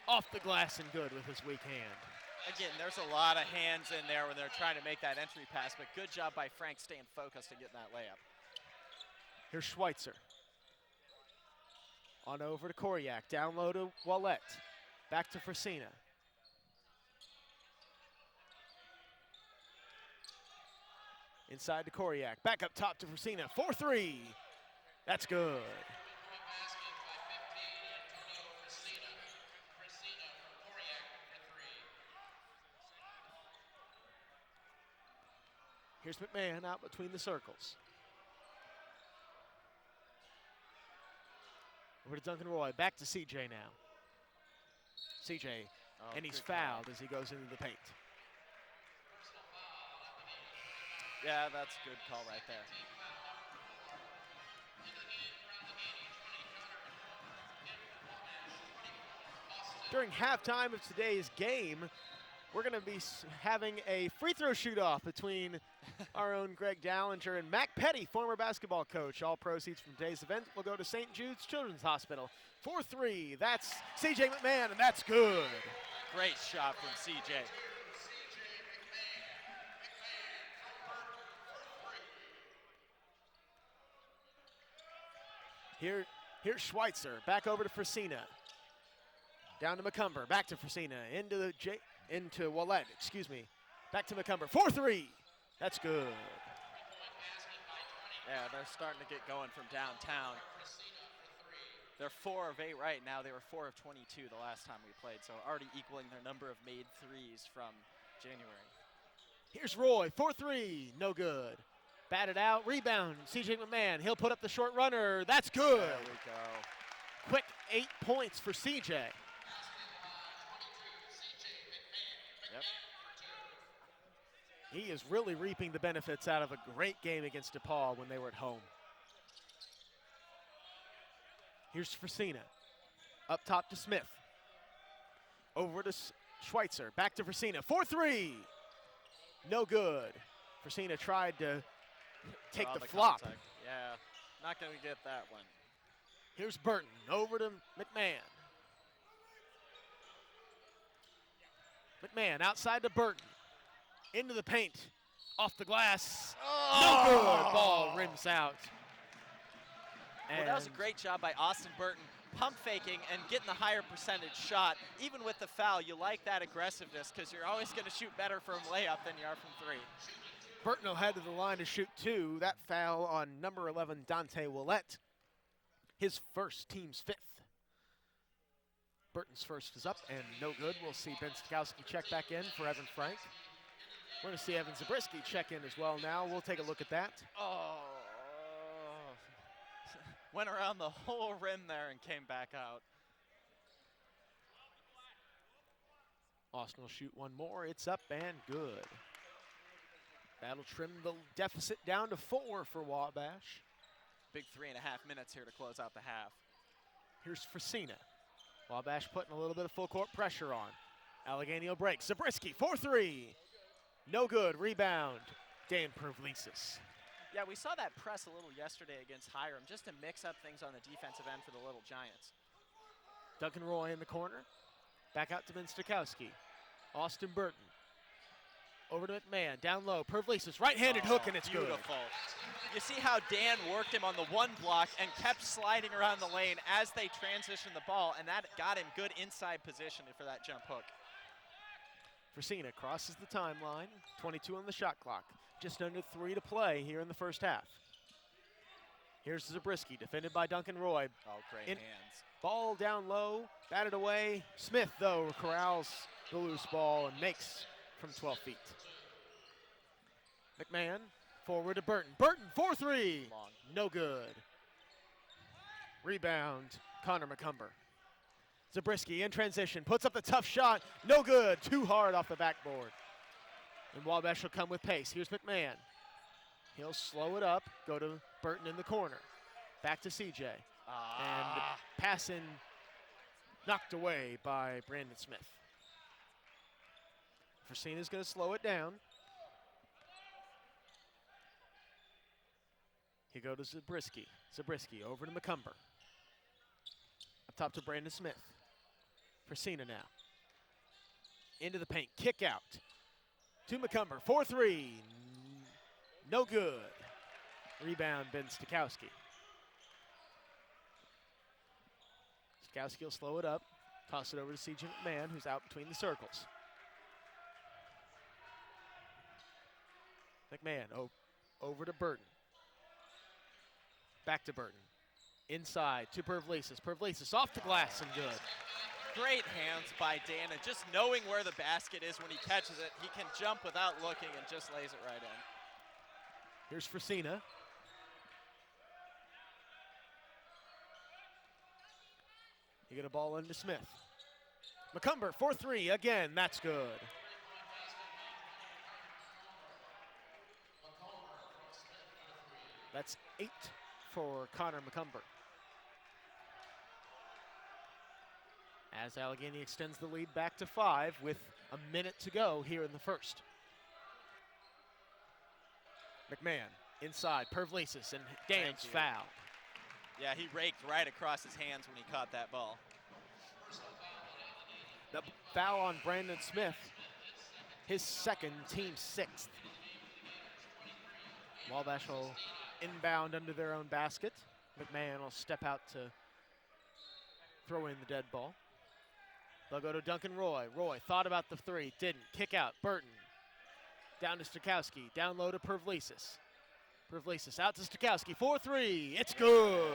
Off the glass and good with his weak hand. Again, there's a lot of hands in there when they're trying to make that entry pass, but good job by Frank staying focused and getting that layup. Here's Schweitzer. On over to Koryak, down low to Willette. Back to Fresina. Inside to Koryak, back up top to Fresina, 4-3. That's good. Here's McMahon out between the circles. Over to Duncan Roy, back to CJ now. CJ, and he's fouled as he goes into the paint. Yeah, that's a good call right there. during halftime of today's game, we're going to be having a free throw shoot-off between our own Greg Dallinger and Mac Petty, former basketball coach. All proceeds from today's event will go to St. Jude's Children's Hospital. 4-3, that's C.J. McMahon, and that's good. Great shot from CJ. Here's Schweitzer, back over to Fresina. Down to McCumber, back to Fresina, into Willett, excuse me. Back to McCumber, 4-3, that's good. Yeah, they're starting to get going from downtown. They're 4 of 8 right now. They were 4 of 22 the last time we played, so already equaling their number of made threes from January. Here's Roy, 4-3, no good. Batted out, rebound, C.J. McMahon. He'll put up the short runner, that's good. There we go. Quick 8 points for C.J. Yep. He is really reaping the benefits out of a great game against DePaul when they were at home. Here's Fresina. Up top to Smith. Over to Schweitzer. Back to Fresina. 4-3. No good. Fresina tried to take the flop. Contact. Yeah, not going to get that one. Here's Burton. Over to McMahon. McMahon outside to Burton. Into the paint. Off the glass. No good. Ball rims out. Well, that was a great job by Austin Burton, pump faking and getting the higher percentage shot. Even with the foul, you like that aggressiveness because you're always going to shoot better from layup than you are from 3. Burton will head to the line to shoot 2. That foul on number 11, Dante Willett. His first, team's 5th. Burton's first is up and no good. We'll see Ben Stikowski check back in for Evan Frank. We're going to see Evan Zabriskie check in as well now. We'll take a look at that. Oh. Went around the whole rim there and came back out. Austin will shoot one more. It's up and good. That'll trim the deficit down to 4 for Wabash. Big 3.5 minutes here to close out the half. Here's Fresina. Wabash putting a little bit of full court pressure on. Allegheny will break. Zabriskie, 4-3. No good. Rebound. Dan Provlisis. Yeah, we saw that press a little yesterday against Hiram just to mix up things on the defensive end for the Little Giants. Duncan Roy in the corner. Back out to Ben Stikowski. Austin Burton. Over to McMahon. Down low. Provlisis. Right-handed hook, and it's beautiful. Good. You see how Dan worked him on the 1 block and kept sliding around the lane as they transitioned the ball, and that got him good inside position for that jump hook. Fresina crosses the timeline. 22 on the shot clock. Just under 3 to play here in the first half. Here's Zabriskie, defended by Duncan Roy. Oh, great hands. Ball down low, batted away. Smith, though, corrals the loose ball and makes from 12 feet. McMahon, forward to Burton. Burton, 4-3. Long. No good. Rebound, Connor McCumber. Zabriskie in transition, puts up the tough shot. No good, too hard off the backboard. And Wabash will come with pace. Here's McMahon. He'll slow it up, go to Burton in the corner. Back to CJ. And pass in knocked away by Brandon Smith. Fresina's going to slow it down. He goes to Zabriskie. Zabriskie over to McCumber. Up top to Brandon Smith. Fresina now. Into the paint, kick out. To McCumber, 4-3, no good. Rebound, Ben Stikowski. Stikowski will slow it up, toss it over to C.J. McMahon, who's out between the circles. McMahon over to Burton. Back to Burton. Inside to Provlisis. Provlisis off the glass and good. Great hands by Dan, and just knowing where the basket is when he catches it, he can jump without looking and just lays it right in. Here's Fresina. You get a ball into Smith. McCumber, 4-3, again, that's good. That's 8 for Connor McCumber. as Allegheny extends the lead back to 5 with a minute to go here in the first. McMahon inside, Pervlesis, and Dan's foul. Yeah, he raked right across his hands when he caught that ball. The foul on Brandon Smith, his second, team 6th. Wabash will inbound under their own basket. McMahon will step out to throw in the dead ball. They'll go to Duncan Roy. Roy thought about the 3, didn't. Kick out, Burton. Down to Stukowski, down low to Pervlesis. Pervlesis out to Stukowski, 4-3, it's good.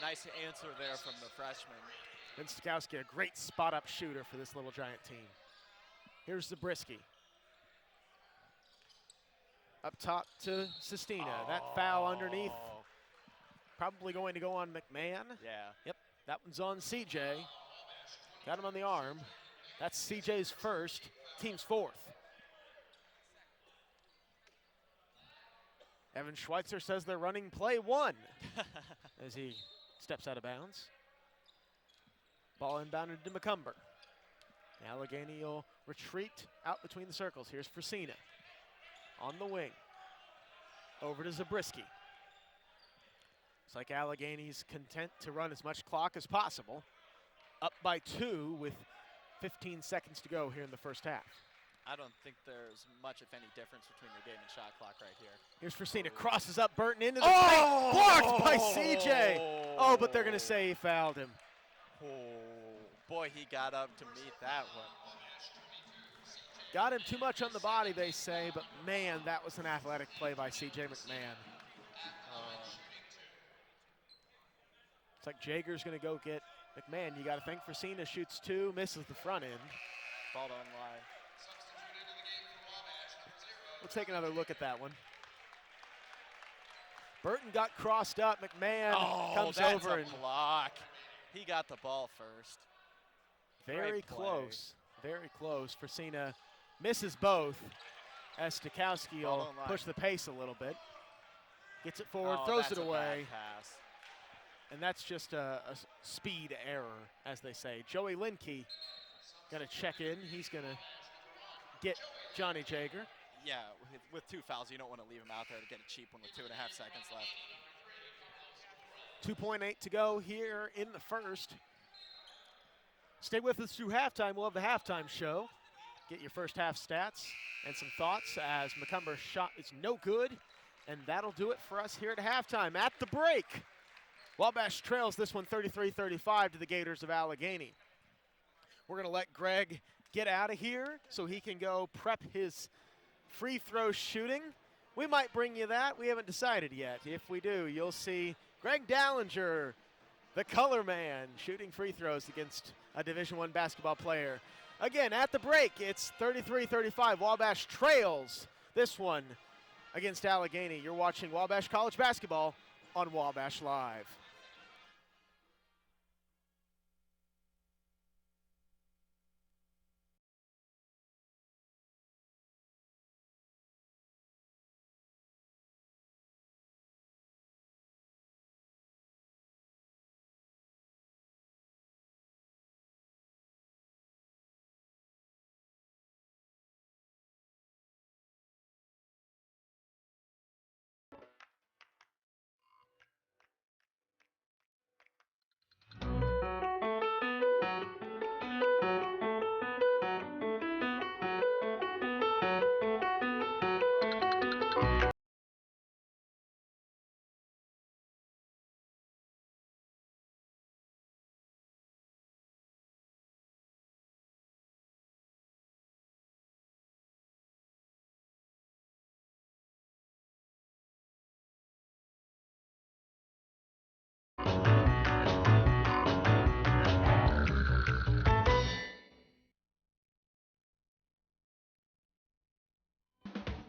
Nice answer there from the freshman. And Stukowski, a great spot-up shooter for this little Giant team. Here's Zabriskie. Up top to Sestina. That foul underneath. Probably going to go on McMahon. Yeah. Yep, that one's on CJ. Got him on the arm. That's CJ's first, team's 4th. Evan Schweitzer says they're running play 1 as he steps out of bounds. Ball inbounded to McCumber. Allegheny will retreat out between the circles. Here's Fresina on the wing. Over to Zabriskie. It's like Allegheny's content to run as much clock as possible. Up by 2 with 15 seconds to go here in the first half. I don't think there's much, if any, difference between the game and shot clock right here. Here's Fresina, crosses up Burton into the paint, blocked by CJ. Oh, but they're gonna say he fouled him. Oh, boy, he got up to meet that one. Got him too much on the body, they say, but man, that was an athletic play by CJ McMahon. It's like Jager's gonna go get McMahon. You gotta think Fresina shoots 2, misses the front end. Ball don't lie. We'll take another look at that one. Burton got crossed up. McMahon comes that's over a and block. He got the ball first. very Great play. close, very close. Fresina misses both as Stukowski Ball will don't lie. push the pace a little bit. Gets it forward, Oh, throws that's it a away. bad pass. And that's just a speed error, as they say. Joey Linke gonna check in. He's gonna get Johnny Jager. Yeah, with 2 fouls, you don't want to leave him out there to get a cheap one with 2.5 seconds left. 2.8 to go here in the first. Stay with us through halftime. We'll have the halftime show. Get your first half stats and some thoughts as McCumber's shot is no good. And that'll do it for us here at halftime. At the break, Wabash trails this one 33-35 to the Gators of Allegheny. We're going to let Greg get out of here so he can go prep his free throw shooting. We might bring you that. We haven't decided yet. If we do, you'll see Greg Dallinger, the color man, shooting free throws against a Division I basketball player. Again, at the break, it's 33-35. Wabash trails this one against Allegheny. You're watching Wabash College basketball on Wabash Live.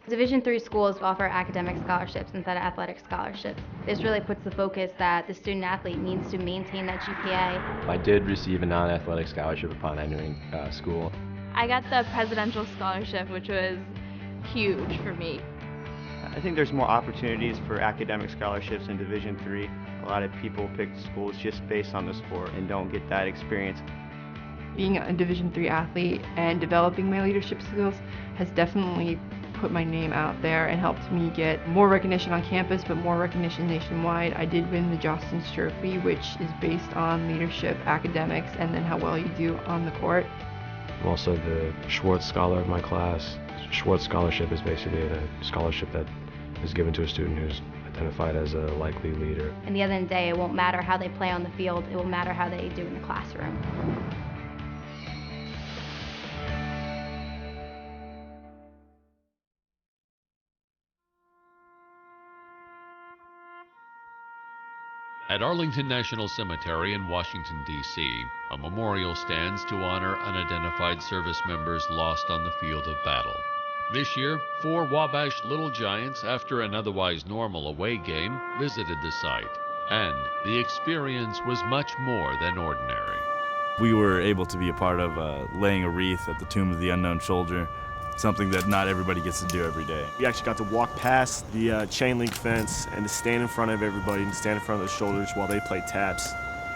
Division III schools offer academic scholarships instead of athletic scholarships. This really puts the focus that the student athlete needs to maintain that GPA. I did receive a non-athletic scholarship upon entering school. I got the presidential scholarship, which was huge for me. I think there's more opportunities for academic scholarships in Division III. A lot of people pick schools just based on the sport and don't get that experience. Being a Division III athlete and developing my leadership skills has definitely put my name out there and helped me get more recognition on campus, but more recognition nationwide. I did win the Jostens Trophy, which is based on leadership, academics, and then how well you do on the court. I'm also the Schwartz Scholar of my class. Schwartz Scholarship is basically a scholarship that is given to a student who's identified as a likely leader. And the end of the day, it won't matter how they play on the field, it will matter how they do in the classroom. At Arlington National Cemetery in Washington, D.C., a memorial stands to honor unidentified service members lost on the field of battle. This year, 4 Wabash Little Giants, after an otherwise normal away game, visited the site, and the experience was much more than ordinary. We were able to be a part of laying a wreath at the tomb of the unknown soldier, something that not everybody gets to do every day. We actually got to walk past the chain link fence and to stand in front of everybody and stand in front of their shoulders while they played taps.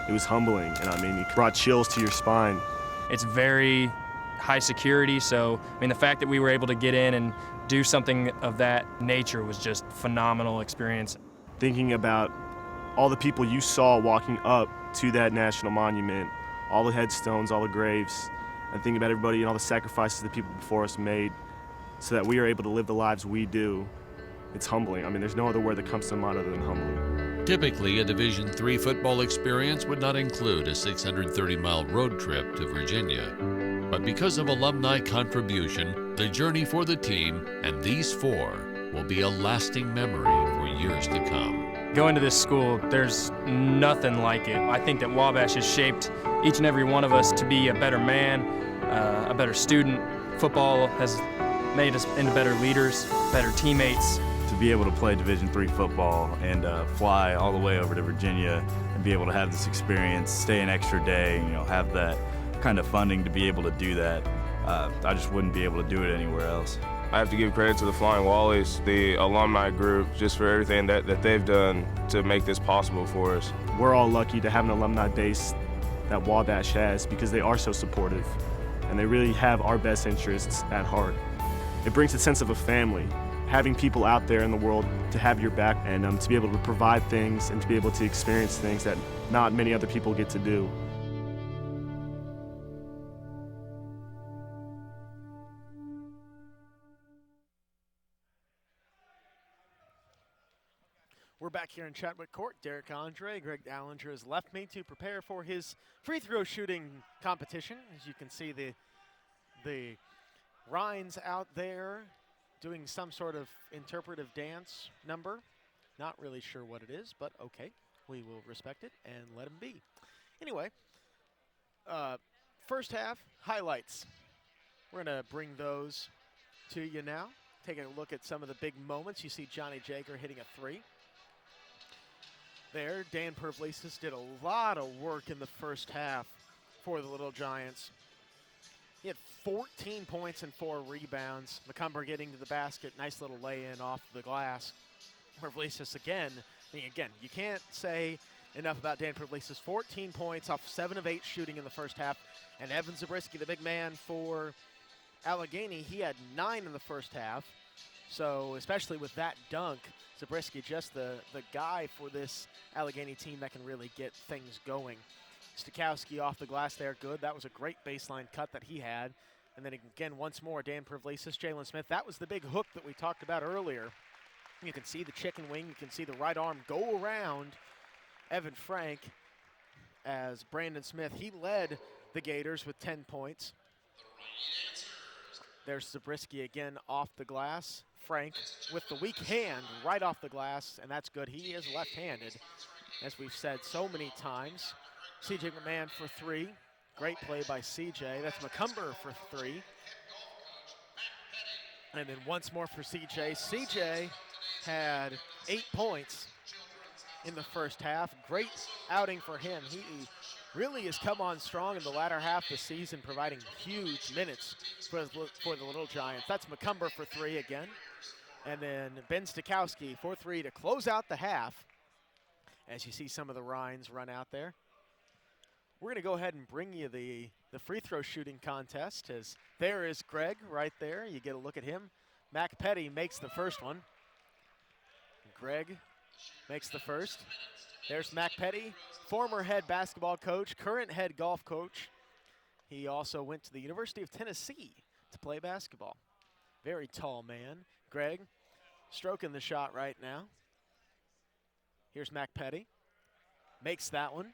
It was humbling, and I mean, it brought chills to your spine. It's very high security, so I mean, the fact that we were able to get in and do something of that nature was just a phenomenal experience. Thinking about all the people you saw walking up to that national monument, all the headstones, all the graves, and thinking about everybody and all the sacrifices that people before us made so that we are able to live the lives we do, it's humbling. I mean, there's no other word that comes to mind other than humbling. Typically, a Division III football experience would not include a 630-mile road trip to Virginia. But because of alumni contribution, the journey for the team and these 4 will be a lasting memory for years to come. Going to this school, there's nothing like it. I think that Wabash has shaped each and every one of us to be a better man, a better student. Football has made us into better leaders, better teammates. To be able to play Division III football and fly all the way over to Virginia and be able to have this experience, stay an extra day, have that kind of funding to be able to do that, I just wouldn't be able to do it anywhere else. I have to give credit to the Flying Wallies, the alumni group, just for everything that they've done to make this possible for us. We're all lucky to have an alumni base that Wabash has because they are so supportive and they really have our best interests at heart. It brings a sense of a family, having people out there in the world to have your back and to be able to provide things and to be able to experience things that not many other people get to do. We're back here in Chadwick Court. Derek Andre, Greg Dallinger has left me to prepare for his free throw shooting competition. As you can see, the Rhines out there doing some sort of interpretive dance number. Not really sure what it is, but okay. We will respect it and let him be. Anyway, first half highlights. We're going to bring those to you now. Taking a look at some of the big moments. You see Johnny Jager hitting a 3. There, Dan Purvlesis did a lot of work in the first half for the Little Giants. He had 14 points and 4 rebounds. McCumber getting to the basket, nice little lay-in off the glass. Purvlesis again, you can't say enough about Dan Purvlesis. 14 points off 7 of 8 shooting in the first half. And Evan Zabriskie, the big man for Allegheny, he had 9 in the first half. So especially with that dunk, Zabriskie just the guy for this Allegheny team that can really get things going. Stukowski off the glass there, good. That was a great baseline cut that he had. And then again, once more, Dan Purvlesis, Jalen Smith. That was the big hook that we talked about earlier. You can see the chicken wing. You can see the right arm go around Evan Frank as Brandon Smith. He led the Gators with 10 points. There's Zabriskie again off the glass. Frank with the weak hand right off the glass, and that's good. He is left-handed, as we've said so many times. C.J. McMahon for 3. Great play by C.J. That's McCumber for 3. And then once more for C.J. C.J. had 8 points in the first half. Great outing for him. He really has come on strong in the latter half of the season, providing huge minutes for the Little Giants. That's McCumber for 3 again. And then Ben Stakowski for three to close out the half. As you see some of the Rhines run out there. We're going to go ahead and bring you the free throw shooting contest, as there is Greg right there. You get a look at him. Mac Petty makes the first one. Greg makes the first. There's Mac Petty, former head basketball coach, current head golf coach. He also went to the University of Tennessee to play basketball. Very tall man. Greg stroking the shot right now. Here's Mac Petty. Makes that one.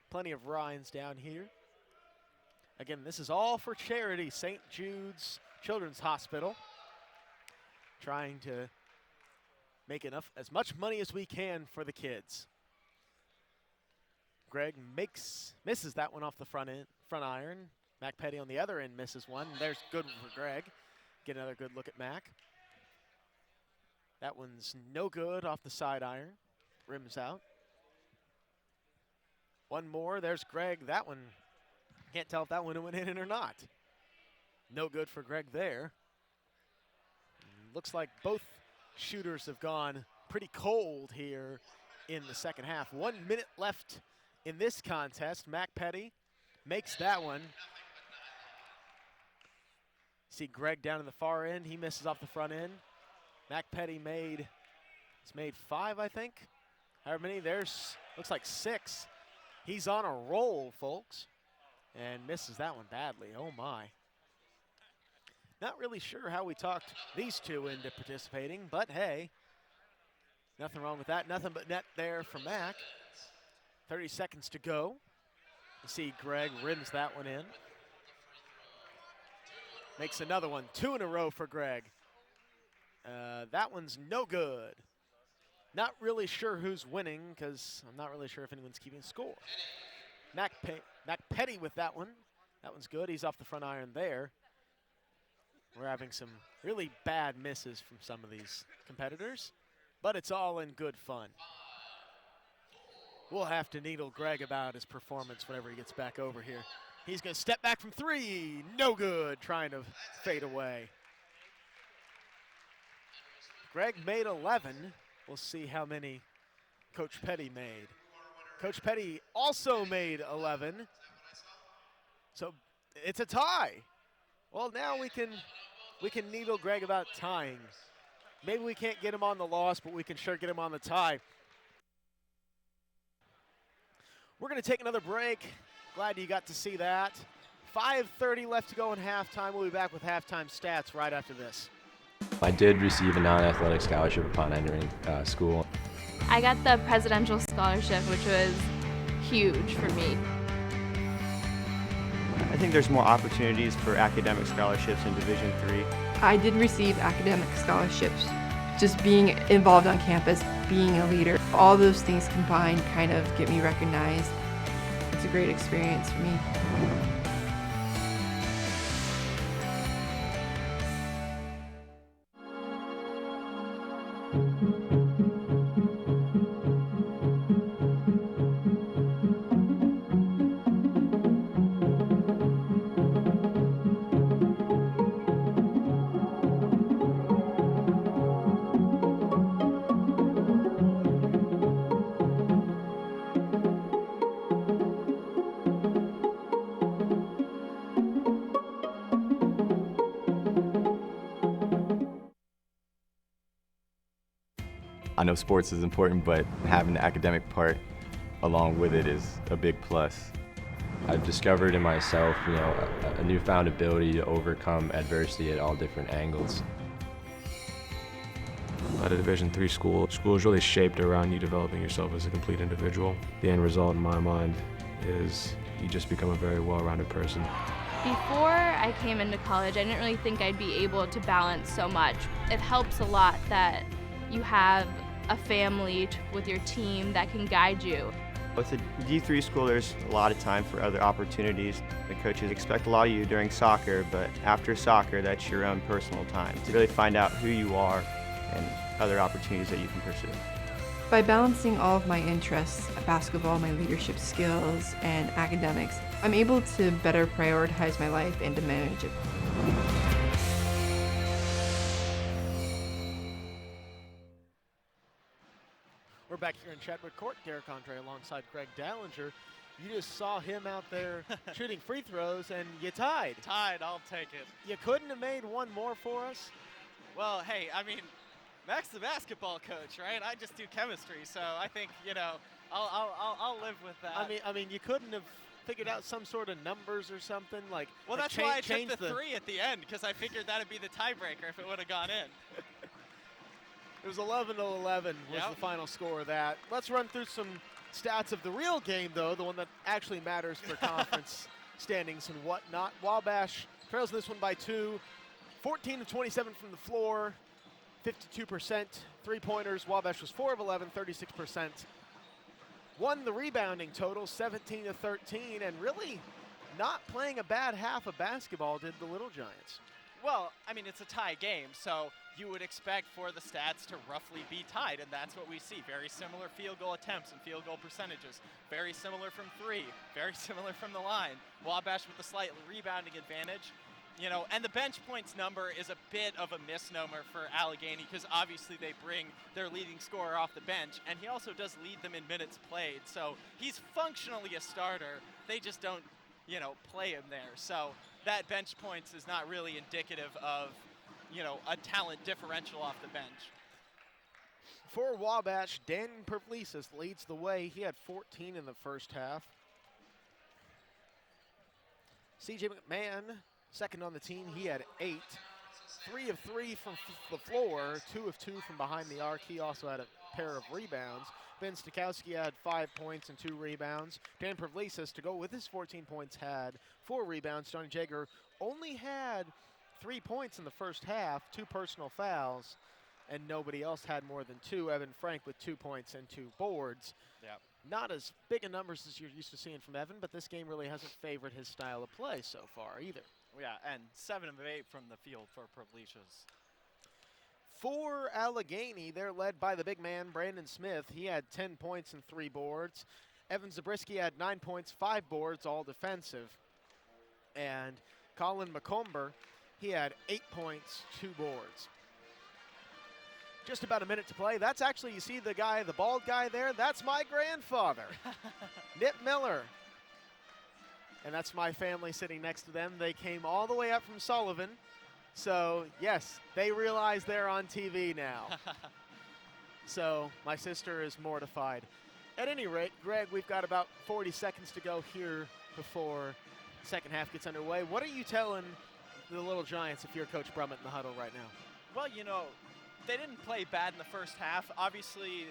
Plenty of Rhines down here. Again, this is all for charity. St. Jude's Children's Hospital. Trying to make as much money as we can for the kids. Greg misses that one off the front iron. Mac Petty on the other end misses one. There's good for Greg. Get another good look at Mac. That one's no good off the side iron. Rims out. One more, there's Greg. That one, can't tell if that one went in or not. No good for Greg there. Looks like both shooters have gone pretty cold here in the second half. 1 minute left in this contest. Mac Petty makes that one. See Greg down in the far end. He misses off the front end. Mac Petty made 5, I think. However many, looks like 6. He's on a roll, folks, and misses that one badly. Oh, my. Not really sure how we talked these two into participating, but hey, nothing wrong with that. Nothing but net there for Mac. 30 seconds to go. You see Greg rims that one in. Makes another one. 2 in a row for Greg. That one's no good. Not really sure who's winning, because I'm not really sure if anyone's keeping score. Mac Petty with that one. That one's good. He's off the front iron there. We're having some really bad misses from some of these competitors, but it's all in good fun. We'll have to needle Greg about his performance whenever he gets back over here. He's going to step back from 3. No good, trying to fade away. Greg made 11. We'll see how many Coach Petty made. Coach Petty also made 11. So it's a tie. Well, now we can needle Greg about tying. Maybe we can't get him on the loss, but we can sure get him on the tie. We're going to take another break. Glad you got to see that. 5:30 left to go in halftime. We'll be back with halftime stats right after this. I did receive a non-athletic scholarship upon entering school. I got the presidential scholarship, which was huge for me. I think there's more opportunities for academic scholarships in Division III. I did receive academic scholarships. Just being involved on campus, being a leader, all those things combined kind of get me recognized. It's a great experience for me. I know sports is important, but having the academic part along with it is a big plus. I've discovered in myself, a newfound ability to overcome adversity at all different angles. At a Division III school is really shaped around you developing yourself as a complete individual. The end result in my mind is you just become a very well-rounded person. Before I came into college, I didn't really think I'd be able to balance so much. It helps a lot that you have a family with your team that can guide you. With a D3 school, there's a lot of time for other opportunities. The coaches expect a lot of you during soccer, but after soccer, that's your own personal time to really find out who you are and other opportunities that you can pursue. By balancing all of my interests, basketball, my leadership skills, and academics, I'm able to better prioritize my life and to manage it. We're back here in Chadwick Court. Derek Andre alongside Greg Dallinger. You just saw him out there shooting free throws, and you tied. Tied, I'll take it. You couldn't have made one more for us? Well, hey, I mean, Mac's the basketball coach, right? I just do chemistry, so I think, you know, I'll live with that. I mean, you couldn't have figured out some sort of numbers or something like. Well, like that's why I took change the 3 at the end, because I figured that'd be the tiebreaker if it would have gone in. It was 11-11 was the final score of that. Let's run through some stats of the real game, though, the one that actually matters for conference standings and whatnot. Wabash trails this one by 2, 14 of 27 from the floor, 52% three-pointers. Wabash was 4 of 11, 36%. Won the rebounding total, 17 of 13, and really not playing a bad half of basketball did the Little Giants. Well, I mean, it's a tie game, so you would expect for the stats to roughly be tied, and that's what we see. Very similar field goal attempts and field goal percentages. Very similar from 3, very similar from the line. Wabash with the slight rebounding advantage. You know, and the bench points number is a bit of a misnomer for Allegheny because obviously they bring their leading scorer off the bench, and he also does lead them in minutes played. So he's functionally a starter. They just don't, you know, play him there. So that bench points is not really indicative of, you know, a talent differential off the bench. For Wabash, Dan Pavlisis leads the way. He had 14 in the first half. C.J. McMahon, second on the team, he had 8. 3 of 3 from the floor, 2 of 2 from behind the arc. He also had a pair of rebounds. Ben Stakowski had 5 points and 2 rebounds. Dan Pavlisis, to go with his 14 points, had 4 rebounds. Johnny Jager only had 3 points in the first half, 2 personal fouls, and nobody else had more than 2. Evan Frank with 2 points and 2 boards. Yep. Not as big a numbers as you're used to seeing from Evan, but this game really hasn't favored his style of play so far either. Yeah, and 7 of 8 from the field for Pavlicius. For Allegheny, they're led by the big man, Brandon Smith. He had 10 points and 3 boards. Evan Zabriskie had 9 points, 5 boards, all defensive. And Colin McComber, he had 8 points, 2 boards. Just about a minute to play. That's actually, you see the guy, the bald guy there? That's my grandfather, Nip Miller. And that's my family sitting next to them. They came all the way up from Sullivan. So, yes, they realize they're on TV now. So, my sister is mortified. At any rate, Greg, we've got about 40 seconds to go here before second half gets underway. What are you telling the Little Giants if you're Coach Brummett in the huddle right now? Well, you know, they didn't play bad in the first half. Obviously,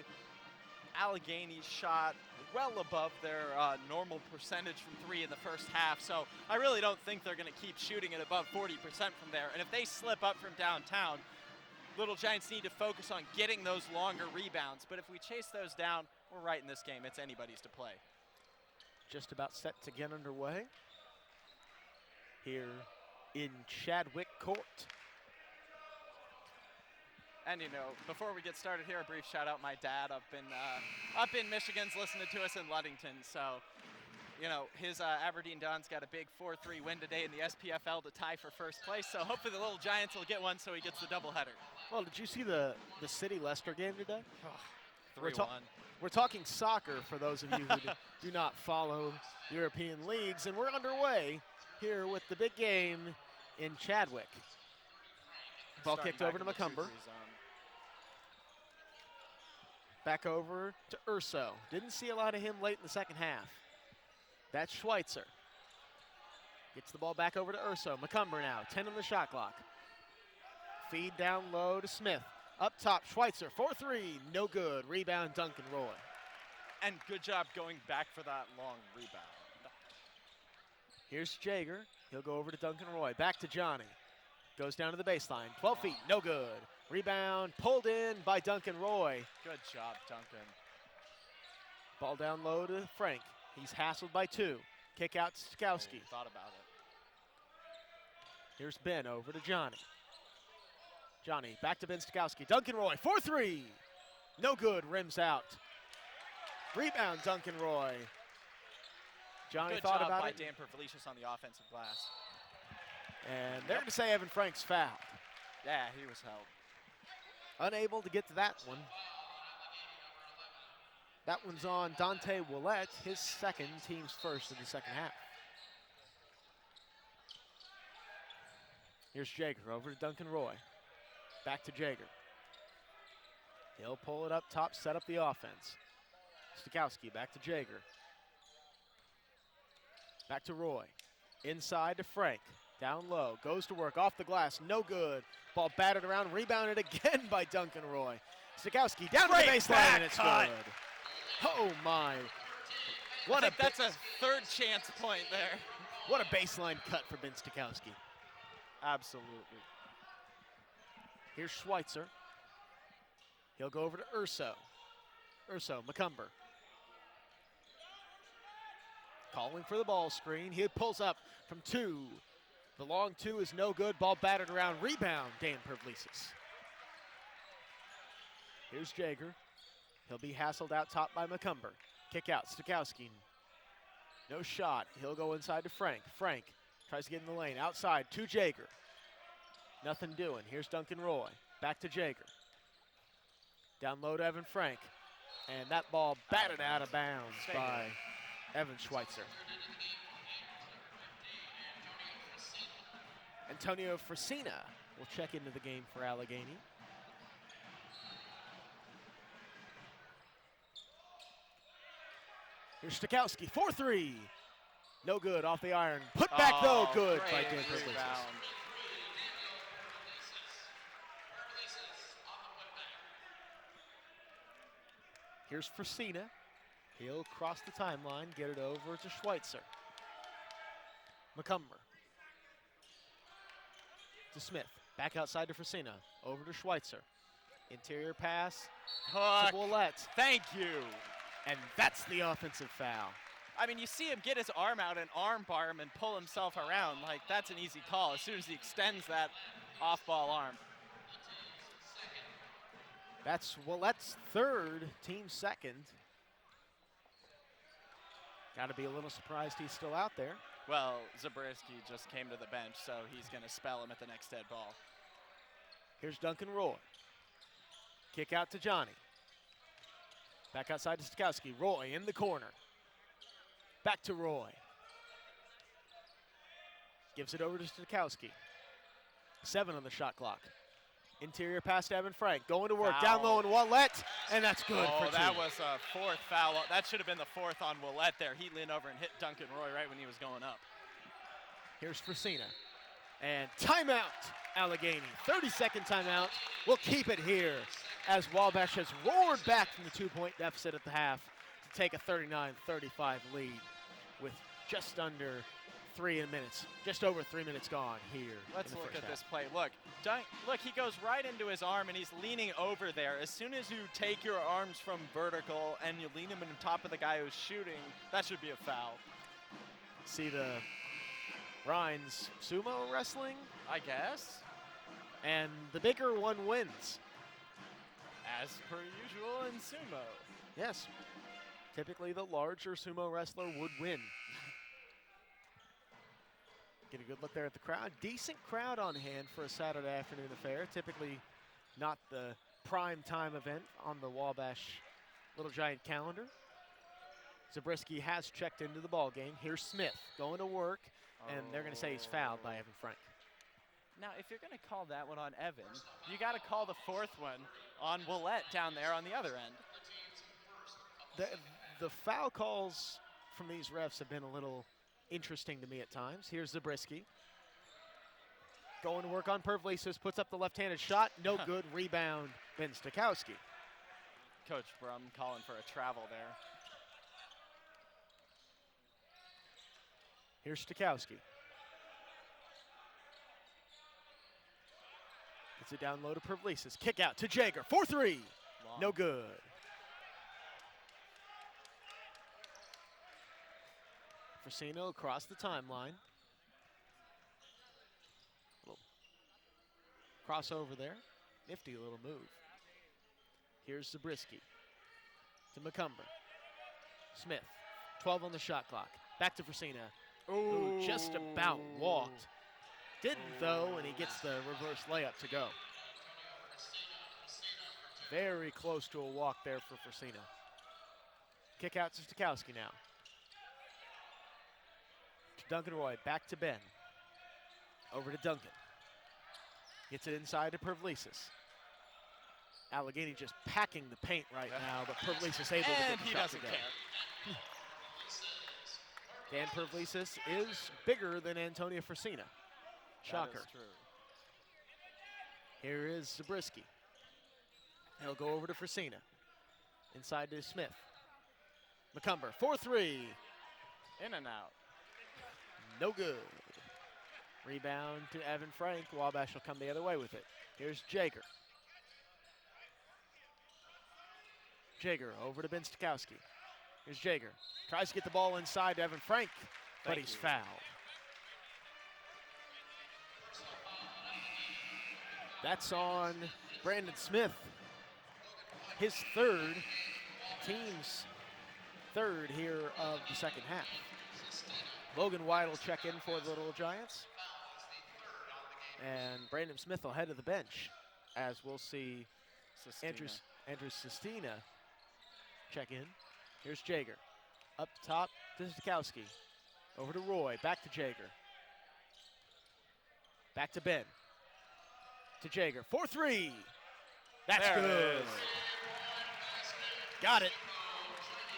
Allegheny shot well above their normal percentage from 3 in the first half. So I really don't think they're going to keep shooting it above 40% from there. And if they slip up from downtown, Little Giants need to focus on getting those longer rebounds. But if we chase those down, we're right in this game. It's anybody's to play. Just about set to get underway here in Chadwick Court. And, you know, before we get started here, a brief shout out my dad up in Michigan's listening to us in Ludington. So, you know, his Aberdeen Dons got a big 4-3 win today in the SPFL to tie for first place. So hopefully the Little Giants will get one so he gets the doubleheader. Well, did you see the City Leicester game today? 3-1. We're talking soccer for those of you who do not follow European leagues, and we're underway here with the big game in Chadwick. Ball kicked over to McCumber. Back over to Urso. Didn't see a lot of him late in the second half. That's Schweitzer. Gets the ball back over to Urso. McCumber now, 10 on the shot clock. Feed down low to Smith. Up top, Schweitzer, 4-3, no good. Rebound, Duncan Roy. And good job going back for that long rebound. Here's Jager. He'll go over to Duncan Roy. Back to Johnny. Goes down to the baseline. 12 feet, no good. Rebound pulled in by Duncan Roy. Good job, Duncan. Ball down low to Frank. He's hassled by 2. Kick out to Stakowski. Thought about it. Here's Ben over to Johnny. Johnny back to Ben Stakowski. Duncan Roy, 4-3. No good, rims out. Rebound, Duncan Roy. Johnny good thought job about by it. Dan Pavlicius on the offensive glass. And they're going to say Evan Frank's fouled. Yeah, he was held. Unable to get to that one. That one's on Dante Willett, his second, team's first in the second half. Here's Jager over to Duncan Roy. Back to Jager. He'll pull it up top, set up the offense. Stikowski back to Jager. Back to Roy. Inside to Frank. Down low. Goes to work. Off the glass. No good. Ball battered around. Rebounded again by Duncan Roy. Stikowski down to the baseline, and it's good. Oh, my. That's a third chance point there. What a baseline cut for Ben Stikowski. Absolutely. Here's Schweitzer. He'll go over to Urso. Urso, McCumber. Calling for the ball screen. He pulls up from 2. The long 2 is no good. Ball battered around. Rebound, Dan Pavlisis. Here's Jager. He'll be hassled out top by McCumber. Kick out, Stikowski. No shot. He'll go inside to Frank. Frank tries to get in the lane. Outside to Jager. Nothing doing. Here's Duncan Roy. Back to Jager. Down low to Evan Frank. And that ball batted out of bounds by Evan Schweitzer. Antonio Fresina will check into the game for Allegheny. Here's Stikowski, 4-3. No good, off the iron. Put back though, good by Dan Pavlisis. Here's Fresina. He'll cross the timeline, get it over to Schweitzer. McCumber. To Smith. Back outside to Fresina. Over to Schweitzer. Interior pass. Hook. To Willett. Thank you. And that's the offensive foul. I mean, you see him get his arm out and arm bar him and pull himself around. Like, that's an easy call as soon as he extends that off-ball arm. That's Willett's third, team second. Got to be a little surprised he's still out there. Well, Zabriskie just came to the bench, so he's going to spell him at the next dead ball. Here's Duncan Roy. Kick out to Johnny. Back outside to Stikowski. Roy in the corner. Back to Roy. Gives it over to Stikowski. 7 on the shot clock. Interior pass to Evan Frank. Going to work. Foul. Down low and Willett. And that's good for 2. That was a 4th foul. That should have been the 4th on Willett there. He leaned over and hit Duncan Roy right when he was going up. Here's Fresina. And timeout, Allegheny. 30-second timeout. We'll keep it here as Wabash has roared back from the 2-point deficit at the half to take a 39-35 lead with just under 3 minutes, just over 3 minutes gone here. Let's look at this play. Look, look, he goes right into his arm and he's leaning over there. As soon as you take your arms from vertical and you lean him on top of the guy who's shooting, that should be a foul. See the Rhines sumo wrestling? I guess. And the bigger one wins. As per usual in sumo. Yes. Typically the larger sumo wrestler would win. Get a good look there at the crowd. Decent crowd on hand for a Saturday afternoon affair. Typically not the prime time event on the Wabash Little Giant calendar. Zabriskie has checked into the ball game. Here's Smith going to work, and they're going to say he's fouled by Evan Frank. Now, if you're going to call that one on Evan, you got to call the 4th one on Willett down there on the other end. The foul calls from these refs have been a little interesting to me at times. Here's Zabriskie. Going to work on Pavlisis, puts up the left-handed shot. No good. Rebound, Ben Stikowski. Coach Brum calling for a travel there. Here's Stikowski. Gets it down low to Pavlisis. Kick out to Jager. 4-3. No good. Fresino across the timeline. Little crossover there. Nifty little move. Here's Zabriskie to McCumber. Smith, 12 on the shot clock. Back to Fresina, who just about walked. Didn't though, and he gets the reverse layup to go. Very close to a walk there for Fresina. Kick out to Stikowski now. To Duncan Roy, back to Ben. Over to Duncan. Gets it inside to Pavlidis. Allegheny just packing the paint right now, but Pavlidis able to get the he shot doesn't to go. care. Dan Pavlidis is bigger than Antonio Frisina. Shocker. That is true. Here is Zabriskie. He'll go over to Frisina. Inside to Smith. McCumber, 4-3. In and out. No good. Rebound to Evan Frank. Wabash will come the other way with it. Here's Jager. Jager over to Ben Stikowski. Here's Jager. Tries to get the ball inside to Evan Frank, but he's fouled. That's on Brandon Smith. His third, team's third here of the second half. Logan White will check in for the Little Giants. And Brandon Smith will head to the bench, as we'll see Andrew Sestina check in. Here's Jager. Up top to Stikowski. Over to Roy. Back to Jager. Back to Ben. To Jager. 4-3. That's There it good. is. Got it.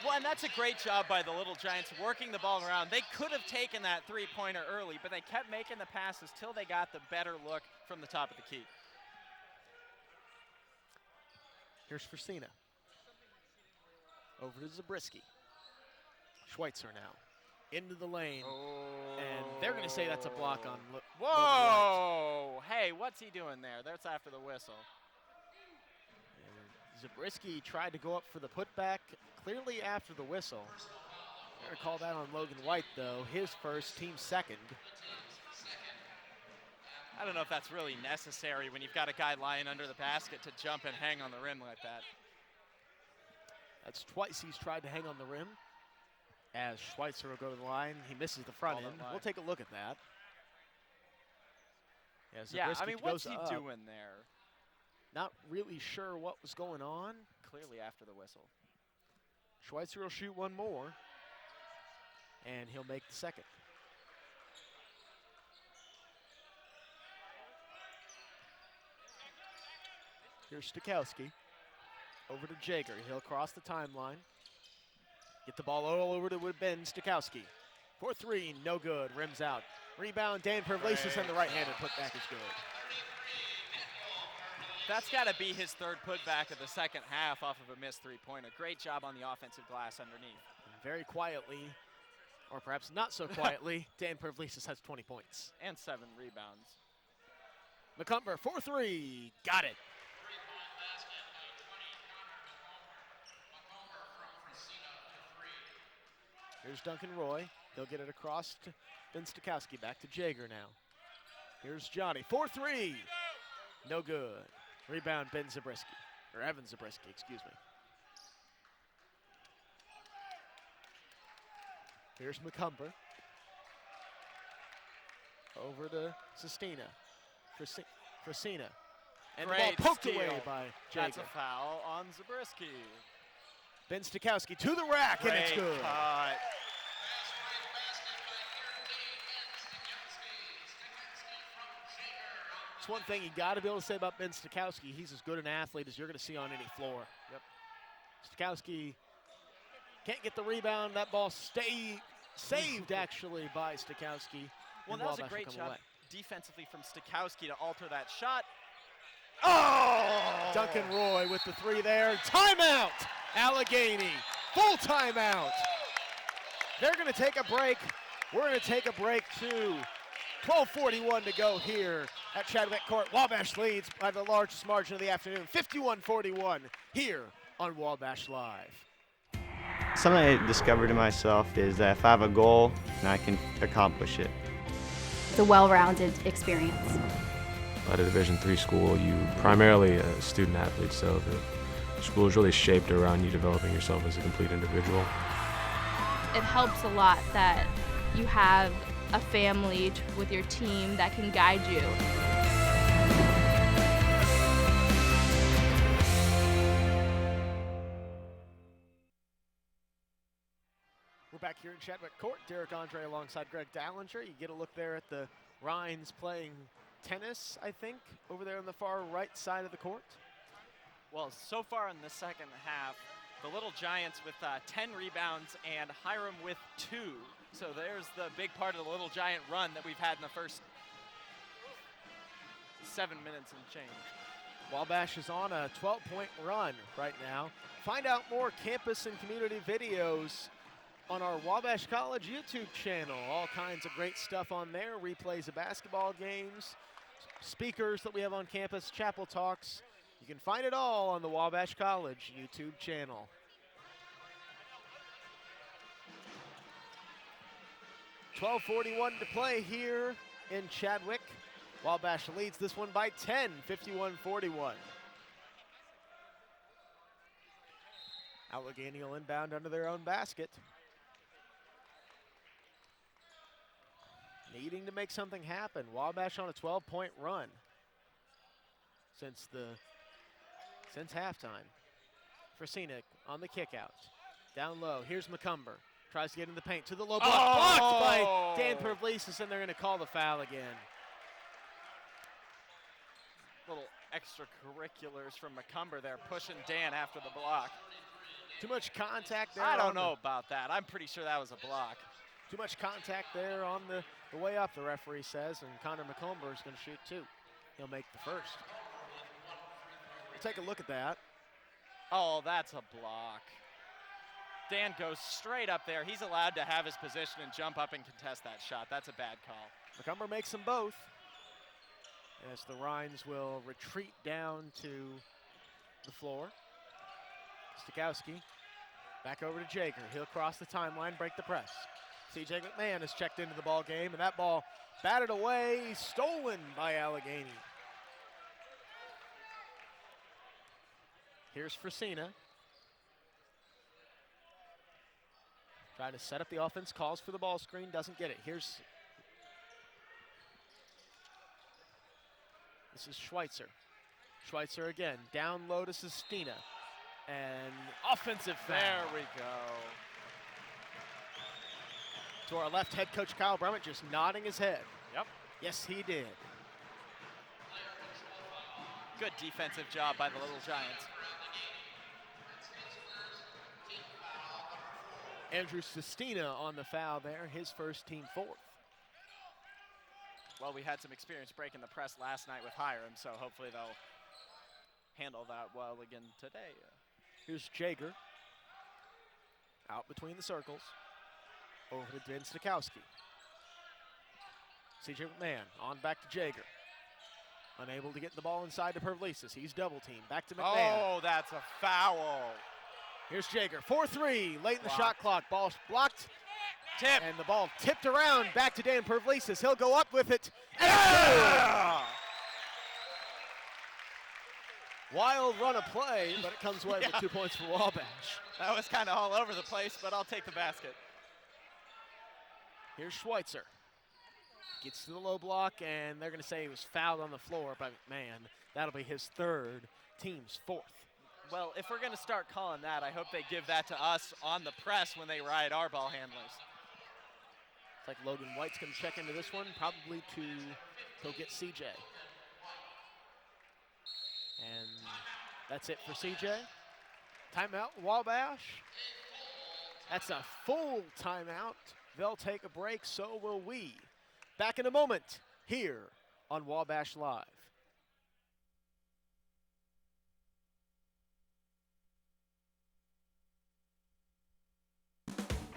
Well, and that's a great job by the Little Giants working the ball around. They could have taken that three-pointer early, but they kept making the passes till they got the better look from the top of the key. Here's Frisina. Over to Zabriskie. Schweitzer now. Into the lane. And they're going to say that's a block on Whoa! Hey, what's he doing there? That's after the whistle. And Zabriskie tried to go up for the putback clearly after the whistle. They're going to call that on Logan White, though. His first, team second. I don't know if that's really necessary when you've got a guy lying under the basket to jump and hang on the rim like that. That's twice he's tried to hang on the rim. As Schweitzer will go to the line, he misses the front end. We'll take a look at that. Yeah, I mean, what's goes he up. doing there? Not really sure what was going on. Clearly after the whistle. Schweitzer will shoot one more, and he'll make the second. Here's Stikowski. Over to Jager. He'll cross the timeline. Get the ball all over to Ben Stikowski. 4-3, no good. Rims out. Rebound, Dan Pavlidis, and the right-handed putback is good. That's got to be his third putback of the second half off of a missed three-pointer. Great job on the offensive glass underneath. And very quietly, or perhaps not so quietly, Dan Pavlidis has 20 points. And 7 rebounds. McCumber, 4-3, got it. Here's Duncan Roy. He'll get it across to Ben Stikowski. Back to Jager now. Here's Johnny. 4-3. No good. Rebound Ben Zabriskie. Or Evan Zabriskie, excuse me. Here's McCumber. Over to Sestina. Frisina. And Great the ball poked steal. away by Jager. That's a foul on Zabriskie. Ben Stikowski to the rack, and it's good. Cut. It's one thing you got to be able to say about Ben Stikowski. He's as good an athlete as you're going to see on any floor. Yep. Stikowski can't get the rebound. That ball saved, actually, by Stikowski. Well, and that was a Wabash will great come job away. defensively from Stikowski to alter that shot. Oh! Duncan Roy with the three there. Timeout! Allegheny. Full timeout. They're going to take a break. We're going to take a break, too. 12:41 to go here at Chadwick Court. Wabash leads by the largest margin of the afternoon, 51-41, here on Wabash Live. Something I discovered in myself is that if I have a goal, then I can accomplish it. It's a well-rounded experience. At a Division III school, you primarily a student athlete, so the school is really shaped around you developing yourself as a complete individual. It helps a lot that you have a family with your team that can guide you. back here in Chadwick Court. Derek Andre alongside Greg Dallinger. You get a look there at the Rhines playing tennis, I think, over there on the far right side of the court. Well, so far in the second half, the Little Giants with 10 rebounds and Hiram with 2. So there's the big part of the Little Giant run that we've had in the first 7 minutes and change. Wabash is on a 12-point run right now. Find out more campus and community videos on our Wabash College YouTube channel. All kinds of great stuff on there. Replays of basketball games, speakers that we have on campus, chapel talks. You can find it all on the Wabash College YouTube channel. .12:41 to play here in Chadwick. Wabash leads this one by 10, 51-41. Allegheny will inbound under their own basket. Needing to make something happen. Wabash on a 12-point run since halftime. Fresenic on the kick out. Down low, here's McCumber. Tries to get in the paint to the low block. Blocked by Dan Pavlisis, and they're going to call the foul again. Little extracurriculars from McCumber there, pushing Dan after the block. Too much contact there. I don't know about that. I'm pretty sure that was a block. Too much contact there on the way up, the referee says, and Connor McCumber is going to shoot 2. He'll make the first. We'll take a look at that. Oh, that's a block. Dan goes straight up there. He's allowed to have his position and jump up and contest that shot. That's a bad call. McCumber makes them both, as the Rhines will retreat down to the floor. Stikowski back over to Jager. He'll cross the timeline, break the press. C.J. McMahon has checked into the ball game, and that ball batted away, stolen by Allegheny. Here's Fresina. Trying to set up the offense, calls for the ball screen, doesn't get it. This is Schweitzer. Schweitzer again, down low to Sestina. And offensive foul. There we go. To our left, head coach Kyle Brummett just nodding his head. Yep. Yes, he did. Good defensive job by the Little Giants. Andrew Sestina on the foul there, his first team 4th. Well, we had some experience breaking the press last night with Hiram, so hopefully they'll handle that well again today. Here's Jager. Out between the circles. Over to Ben Stikowski. C.J. McMahon on back to Jager. Unable to get the ball inside to Pavlisis. He's double teamed. Back to McMahon. Oh, that's a foul. Here's Jager. 4-3. Late in the shot clock. Ball blocked. Tip. And the ball tipped around back to Dan Pavlisis. He'll go up with it. Wild run of play, but it comes away with 2 points for Wabash. That was kind of all over the place, but I'll take the basket. Here's Schweitzer. Gets to the low block, and they're going to say he was fouled on the floor by McMahon. That'll be his 3rd, team's 4th. Well, if we're going to start calling that, I hope they give that to us on the press when they ride our ball handlers. It's like Logan White's going to check into this one, probably to go get CJ. And that's it for CJ. Timeout, Wabash. That's a full timeout. They'll take a break, so will we. Back in a moment here on Wabash Live.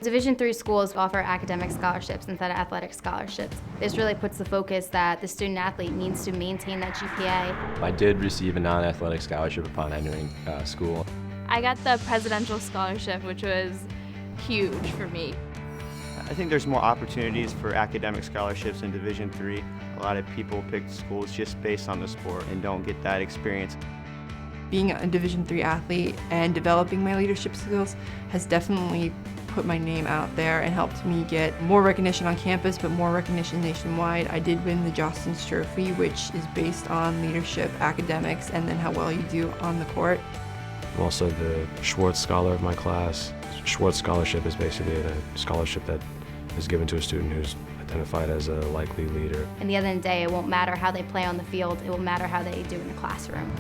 Division III schools offer academic scholarships instead of athletic scholarships. This really puts the focus that the student athlete needs to maintain that GPA. I did receive a non-athletic scholarship upon entering school. I got the presidential scholarship, which was huge for me. I think there's more opportunities for academic scholarships in Division III. A lot of people pick schools just based on the sport and don't get that experience. Being a Division III athlete and developing my leadership skills has definitely put my name out there and helped me get more recognition on campus, but more recognition nationwide. I did win the Jostens Trophy, which is based on leadership, academics, and then how well you do on the court. I'm also the Schwartz Scholar of my class. Schwartz Scholarship is basically a scholarship that is given to a student who's identified as a likely leader. In the end of the day, it won't matter how they play on the field, it will matter how they do in the classroom.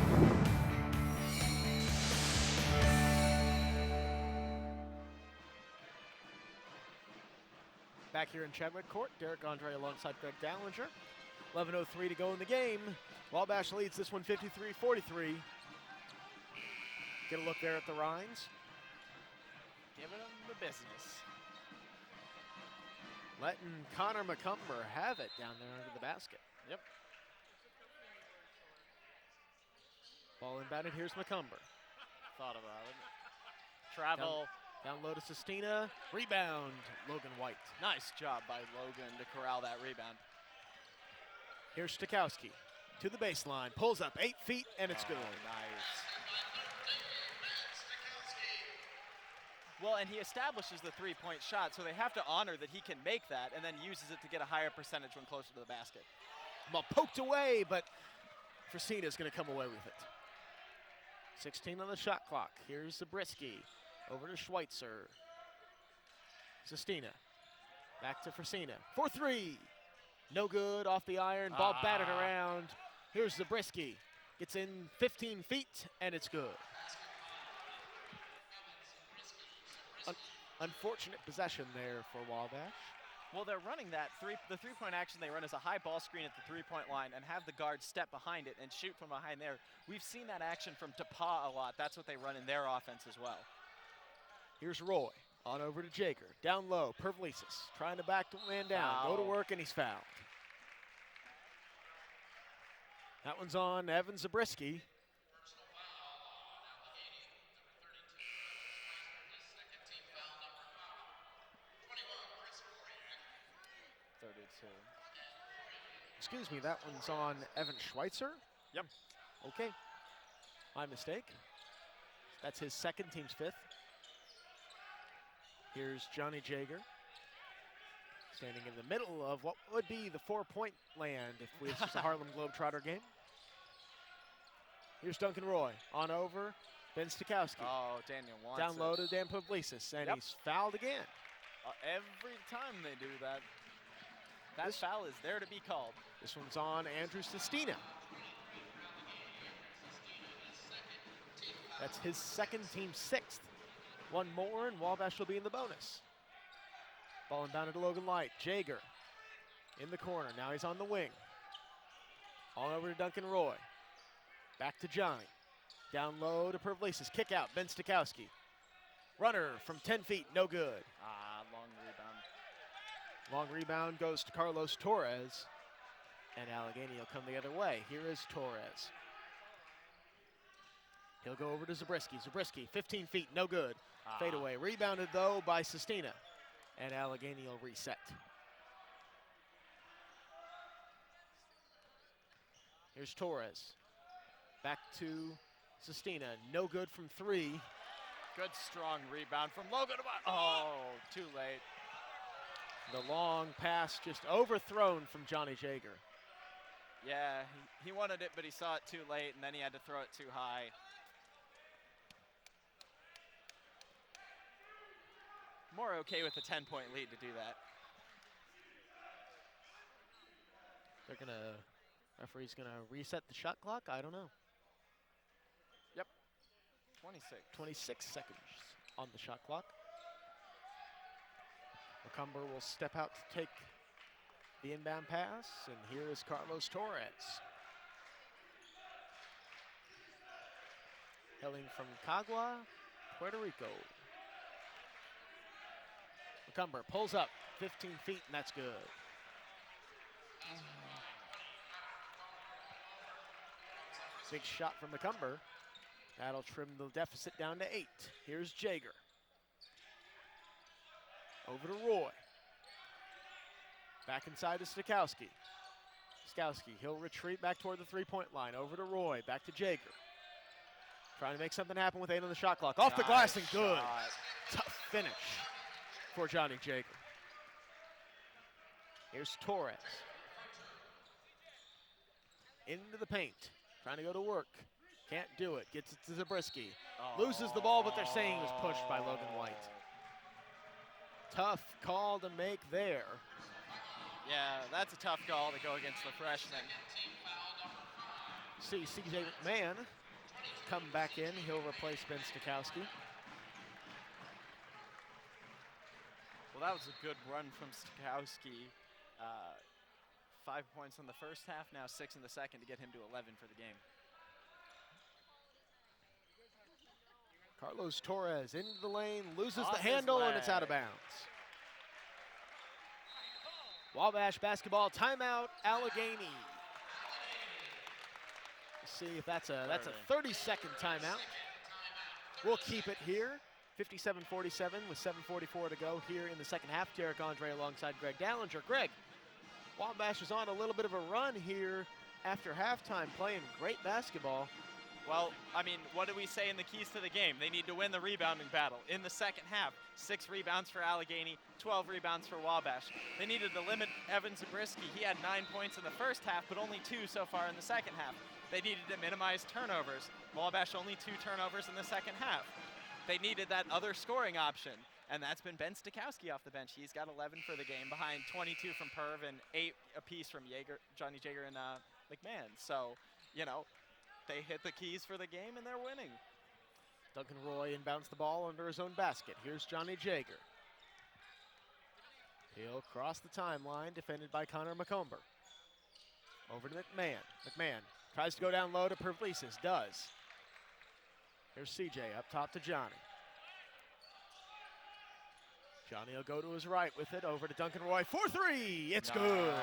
Back here in Chadwick Court, Derek Andre alongside Greg Dallinger. 11:03 to go in the game. Wabash leads this one 53-43. Get a look there at the Rhines. Giving them the business. Letting Connor McCumber have it down there under the basket. Yep. Ball inbounded, here's McCumber. Thought about it. Travel. Down low to Sestina. Rebound, Logan White. Nice job by Logan to corral that rebound. Here's Stakowski to the baseline. Pulls up 8 feet, and it's good. Nice. Well, and he establishes the three-point shot, so they have to honor that he can make that and then uses it to get a higher percentage when closer to the basket. Ball poked away, but Fresina's going to come away with it. 16 on the shot clock. Here's Zabriskie. Over to Schweitzer. Sestina. Back to Fresina. For three. No good, off the iron. Ball batted around. Here's Zabriskie. Gets in 15 feet, and it's good. Unfortunate possession there for Wabash. Well, they're running the three-point action they run is a high ball screen at the three-point line and have the guard step behind it and shoot from behind there. We've seen that action from DePauw a lot. That's what they run in their offense as well. Here's Roy. On over to Jager. Down low, Pervlesis trying to back the man down. Foul. Go to work, and he's fouled. That one's on Evan Zabriskie. Excuse me, that one's on Evan Schweitzer? Yep. Okay. My mistake. That's his second, team's fifth. Here's Johnny Jager. Standing in the middle of what would be the 4-point land if this was a Harlem Globetrotter game. Here's Duncan Roy. On over, Ben Stakowski. Oh, Daniel wants Down low it. to Dan Publicis, and Yep. he's fouled again. Every time they do that, that foul is there to be called. This one's on Andrew Sestina. That's his second, team sixth. One more, and Wabash will be in the bonus. Ball inbounded to Logan Light. Jager in the corner. Now he's on the wing. On over to Duncan Roy. Back to Johnny. Down low to Pervlesis. Kick out, Ben Stakowski. Runner from 10 feet, no good. Long rebound. Long rebound goes to Carlos Torres. And Allegheny will come the other way. Here is Torres. He'll go over to Zabriskie. Zabriskie, 15 feet, no good. Fade away. Rebounded, though, by Sestina. And Allegheny will reset. Here's Torres. Back to Sestina. No good from three. Good strong rebound from Logan. Oh, too late. The long pass just overthrown from Johnny Jager. Yeah, he wanted it, but he saw it too late, and then he had to throw it too high. More okay with a 10-point lead to do that. Referee's gonna reset the shot clock? I don't know. Yep, 26. 26 seconds on the shot clock. McCumber will step out to take the inbound pass, and here is Carlos Torres. Hailing from Cagua, Puerto Rico. McCumber pulls up 15 feet, and that's good. Big shot from McCumber. That'll trim the deficit down to 8. Here's Jager. Over to Roy. Back inside to Stakowski. Stakowski, he'll retreat back toward the three-point line. Over to Roy, back to Jager. Trying to make something happen with 8 on the shot clock. Off the glass and good. Tough finish for Johnny Jager. Here's Torres. Into the paint. Trying to go to work. Can't do it. Gets it to Zabriskie. Loses the ball, but they're saying he was pushed by Logan White. Tough call to make there. Yeah, that's a tough call to go against the freshman. See CJ McMahon come back in. He'll replace Ben Stikowski. Well, that was a good run from Stikowski. 5 points in the first half, now 6 in the second to get him to 11 for the game. Carlos Torres into the lane, loses Off the his handle, and it's leg. out of bounds. Wabash basketball timeout, Allegheny. Let's see if that's a 30-second timeout. We'll keep it here. 57-47 with 7:44 to go here in the second half. Derek Andre alongside Greg Dallinger. Greg, Wabash is on a little bit of a run here after halftime, playing great basketball. Well, I mean, what do we say in the keys to the game? They need to win the rebounding battle. In the second half, 6 rebounds for Allegheny, 12 rebounds for Wabash. They needed to limit Evan Zabriskie. He had 9 points in the first half, but only 2 so far in the second half. They needed to minimize turnovers. Wabash only 2 turnovers in the second half. They needed that other scoring option, and that's been Ben Stikowski off the bench. He's got 11 for the game, behind 22 from Perv and 8 apiece from Johnny Jaeger and McMahon. So, you know, they hit the keys for the game, and they're winning. Duncan Roy inbounds the ball under his own basket. Here's Johnny Jaeger. He'll cross the timeline, defended by Connor McComber. Over to McMahon. McMahon tries to go down low to Pervlesis, does. Here's CJ up top to Johnny. Johnny will go to his right with it, over to Duncan Roy for 3. It's good.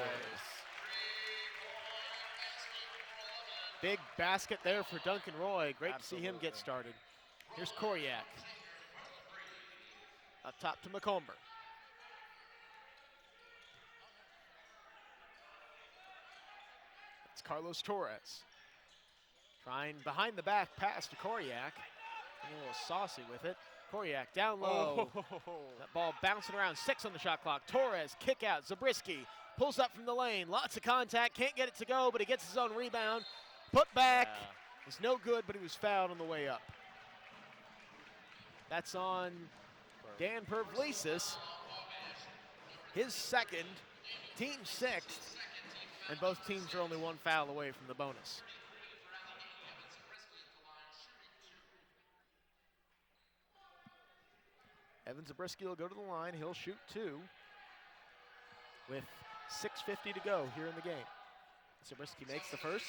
Big basket there for Duncan Roy. Great to see him get started. Here's Koryak. Up top to McComber. It's Carlos Torres. Trying behind the back pass to Koryak. A little saucy with it. Koryak down low. That ball bouncing around. 6 on the shot clock. Torres, kick out. Zabriskie pulls up from the lane. Lots of contact. Can't get it to go, but he gets his own rebound. Put back. It's no good, but he was fouled on the way up. That's on Dan Pervlesis. His second, team 6th, and both teams are only 1 foul away from the bonus. Evan Zabriskie will go to the line. He'll shoot 2 with 6:50 to go here in the game. Zabriskie makes the first.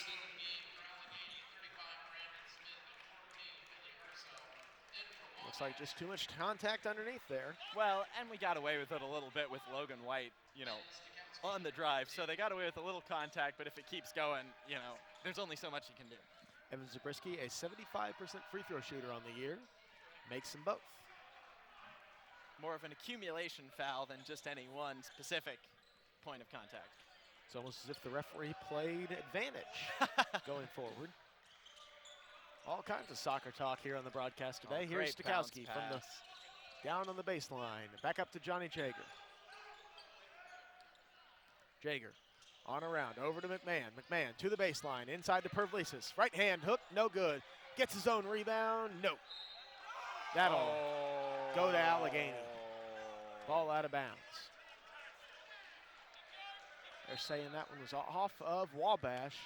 Looks like just too much contact underneath there. Well, and we got away with it a little bit with Logan White, you know, on the drive. So they got away with a little contact, but if it keeps going, you know, there's only so much you can do. Evan Zabriskie, a 75% free throw shooter on the year, makes them both. More of an accumulation foul than just any one specific point of contact. It's almost as if the referee played advantage going forward. All kinds of soccer talk here on the broadcast today. Here's Stikowski from the down on the baseline. Back up to Johnny Jaeger. Jaeger on around, over to McMahon. McMahon to the baseline, inside to Pervlesis. Right hand hook, no good. Gets his own rebound, no. That'll go to Allegheny. Ball out of bounds. They're saying that one was off of Wabash.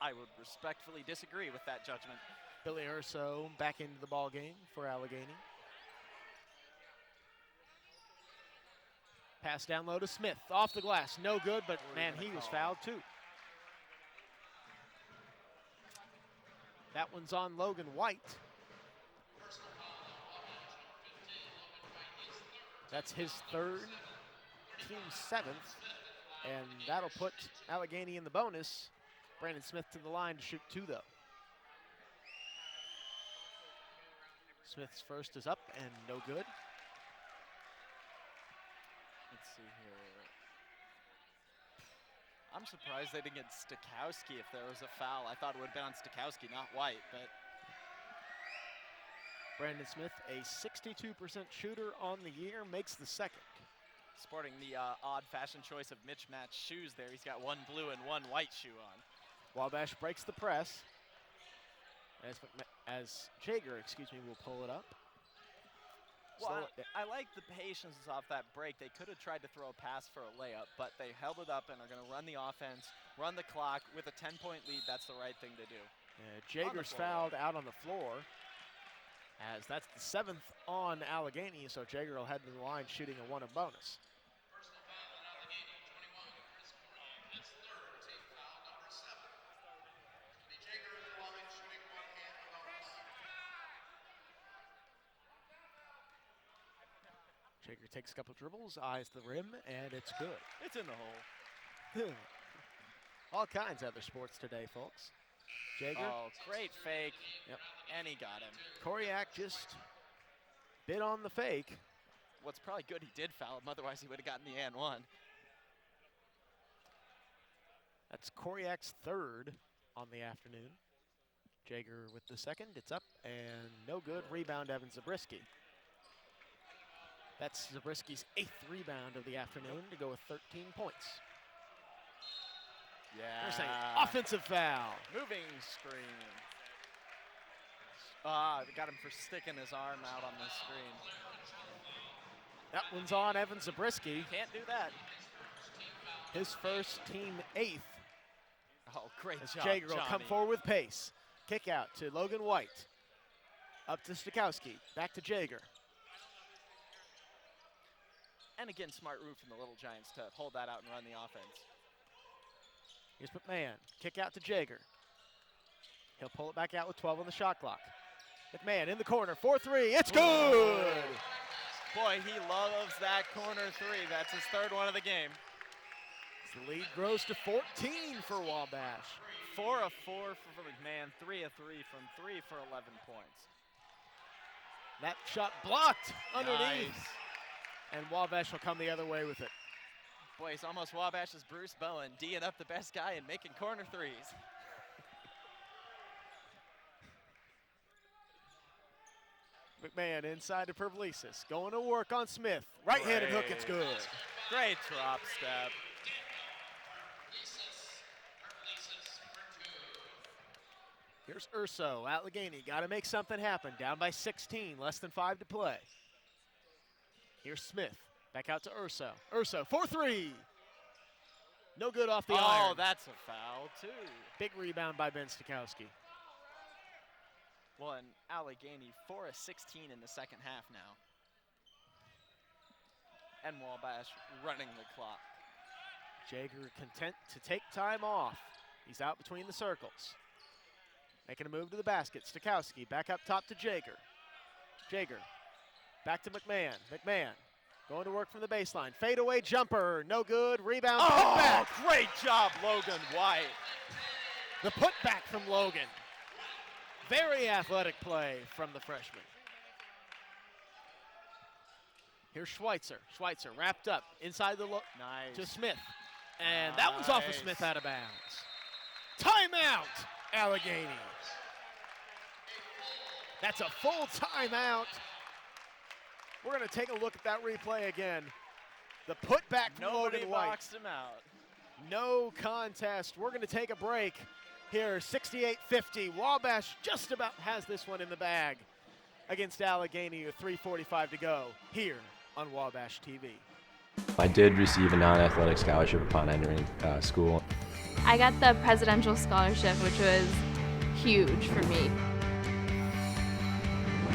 I would respectfully disagree with that judgment. Billy Urso back into the ball game for Allegheny. Pass down low to Smith, off the glass, no good, but man, he was fouled too. That one's on Logan White. That's his 3rd, team 7th, and that'll put Allegheny in the bonus. Brandon Smith to the line to shoot 2 though. Smith's first is up and no good. Let's see here. I'm surprised they didn't get Stikowski if there was a foul. I thought it would have been on Stikowski, not White, but. Brandon Smith, a 62% shooter on the year, makes the second. Sporting the odd fashion choice of mismatched shoes there. He's got one blue and one white shoe on. Wabash breaks the press. As Jaeger, will pull it up. Well, I like the patience off that break. They could have tried to throw a pass for a layup, but they held it up and are going to run the offense, run the clock. With a 10-point lead, that's the right thing to do. Jaeger's fouled out on the floor, as that's the 7th on Allegheny, so Jaeger will head to the line shooting a 1 of bonus. Jaeger takes a couple dribbles, eyes the rim, and it's good. It's in the hole. All kinds of other sports today, folks. Jaeger. Oh, great fake. Yep. And he got him. Koryak just bit on the fake. What's probably good, he did foul him, otherwise he would have gotten the and one. That's Koryak's 3rd on the afternoon. Jaeger with the 2nd, it's up, and no good. Rebound, Evan Zabriskie. That's Zabriskie's 8th rebound of the afternoon to go with 13 points. Yeah. There's an offensive foul. Moving screen. They got him for sticking his arm out on the screen. That one's on Evan Zabriskie. Can't do that. His first, team 8th. Oh, great job, Jaeger will Johnny. come forward with pace. Kick out to Logan White. Up to Stikowski. Back to Jaeger. And again, smart move from the Little Giants to hold that out and run the offense. Here's McMahon. Kick out to Jaeger. He'll pull it back out with 12 on the shot clock. McMahon in the corner, 4-3. It's good! Boy, he loves that corner 3. That's his 3rd one of the game. The lead grows to 14 for Wabash. 4 of 4 for McMahon, 3 of 3 from 3 for 11 points. That shot blocked underneath. Nice. And Wabash will come the other way with it. Boy, it's almost Wabash's Bruce Bowen, D'ing up the best guy and making corner 3s. McMahon inside to Pervlesis, going to work on Smith. Right-handed hook, it's good. Great drop step. Here's Urso, Allegheny, got to make something happen. Down by 16, less than 5 to play. Here's Smith, back out to Urso. Urso, 4-3. No good off the iron. Oh, that's a foul, too. Big rebound by Ben Stikowski. Well, and Allegheny 4 of 16 in the second half now. And Wabash running the clock. Jaeger content to take time off. He's out between the circles. Making a move to the basket. Stikowski back up top to Jaeger. Jaeger back to McMahon. McMahon going to work from the baseline. Fadeaway jumper, no good. Rebound, putback. Great job, Logan White. The putback from Logan. Very athletic play from the freshman. Here's Schweitzer. Schweitzer wrapped up inside the nice to Smith. And that one's off of Smith out of bounds. Timeout, Allegheny. That's a full timeout. We're going to take a look at that replay again. The putback from Nobody Logan White. boxed him out. No contest. We're going to take a break here. 68-50. Wabash just about has this one in the bag against Allegheny with 3:45 to go here on Wabash TV. I did receive a non-athletic scholarship upon entering school. I got the presidential scholarship, which was huge for me.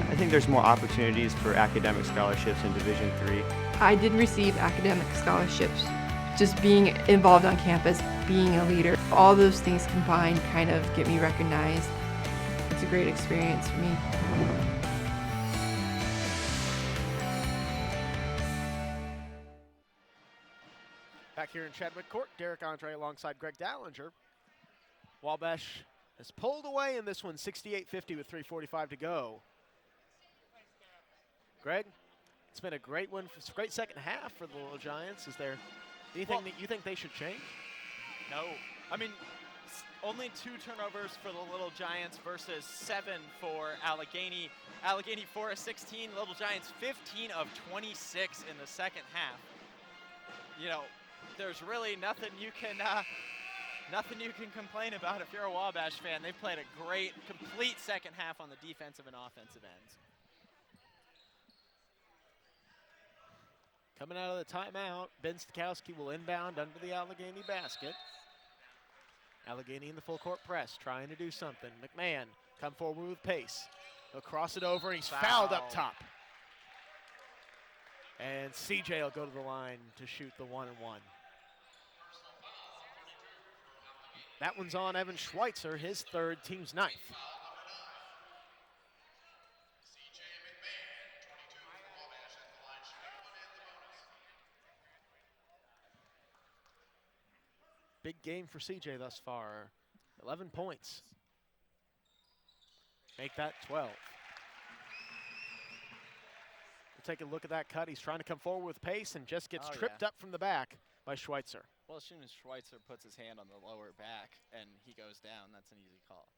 I think there's more opportunities for academic scholarships in Division III. I did receive academic scholarships. Just being involved on campus, being a leader, all those things combined kind of get me recognized. It's a great experience for me. Back here in Chadwick Court, Derek Andre alongside Greg Dallinger. Wabash has pulled away in this one, 68-50 with 3:45 to go. Greg, it's been a great one, great second half for the Little Giants. Is there anything that you think they should change? No. I mean, only 2 turnovers for the Little Giants versus 7 for Allegheny. Allegheny 4 of 16, Little Giants 15 of 26 in the second half. you know, there's really nothing you can complain about if you're a Wabash fan. They've played a great, complete second half on the defensive and offensive ends. Coming out of the timeout, Ben Stakowski will inbound under the Allegheny basket. Allegheny in the full court press, trying to do something. McMahon come forward with pace. He'll cross it over, and he's fouled up top. And CJ will go to the line to shoot the 1-and-1. That one's on Evan Schweitzer, his third, team's ninth. Big game for CJ thus far. 11 points. Make that 12. We'll take a look at that cut. He's trying to come forward with pace and just gets tripped up from the back by Schweitzer. Well, as soon as Schweitzer puts his hand on the lower back and he goes down, that's an easy call.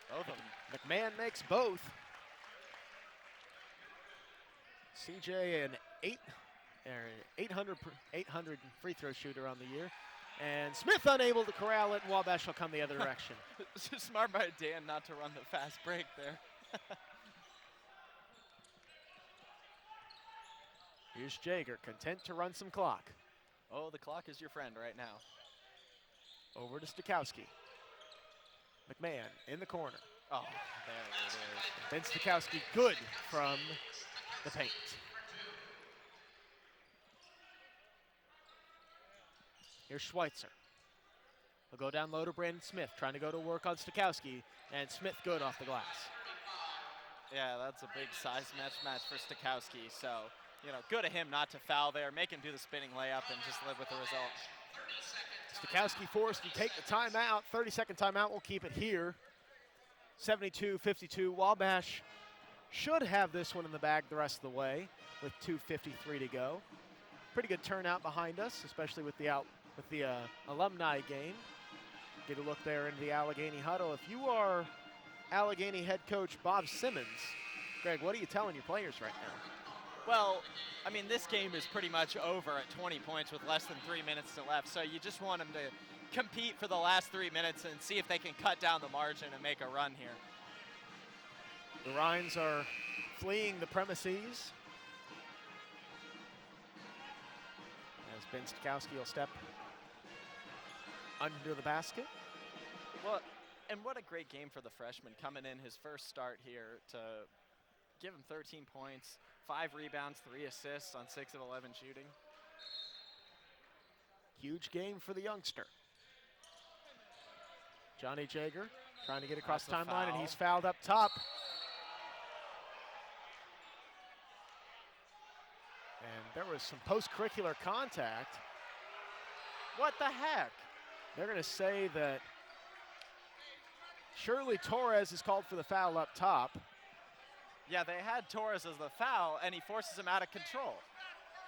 Both of them. McMahon makes both. CJ an 800 free throw shooter on the year. And Smith unable to corral it, and Wabash will come the other direction. Smart by Dan not to run the fast break there. Here's Jaeger, content to run some clock. Oh, the clock is your friend right now. Over to Stakowski. McMahon in the corner. Oh, there it is. Ben Stakowski good from the paint. Here's Schweitzer. He'll go down low to Brandon Smith, trying to go to work on Stakowski, and Smith good off the glass. Yeah, that's a big size match for Stakowski. So, you know, good of him not to foul there, make him do the spinning layup and just live with the result. Stakowski forced to take the timeout. 30-second timeout. We'll keep it here. 72-52. Wabash should have this one in the bag the rest of the way with 2:53 to go. Pretty good turnout behind us, especially with the alumni game. Get a look there into the Allegheny huddle. If you are Allegheny head coach Bob Simmons, Greg, what are you telling your players right now? Well, I mean, this game is pretty much over at 20 points with less than 3 minutes to left, so you just want them to compete for the last 3 minutes and see if they can cut down the margin and make a run here. The Rhines are fleeing the premises. As Ben Stakowski will step under the basket. Well, and what a great game for the freshman coming in his first start here to give him 13 points, 5 rebounds, 3 assists on 6 of 11 shooting. Huge game for the youngster. Johnny Jaeger trying to get across the timeline, and he's fouled up top. And there was some post-curricular contact. What the heck? They're going to say that Shirley Torres is called for the foul up top. Yeah, they had Torres as the foul, and he forces him out of control.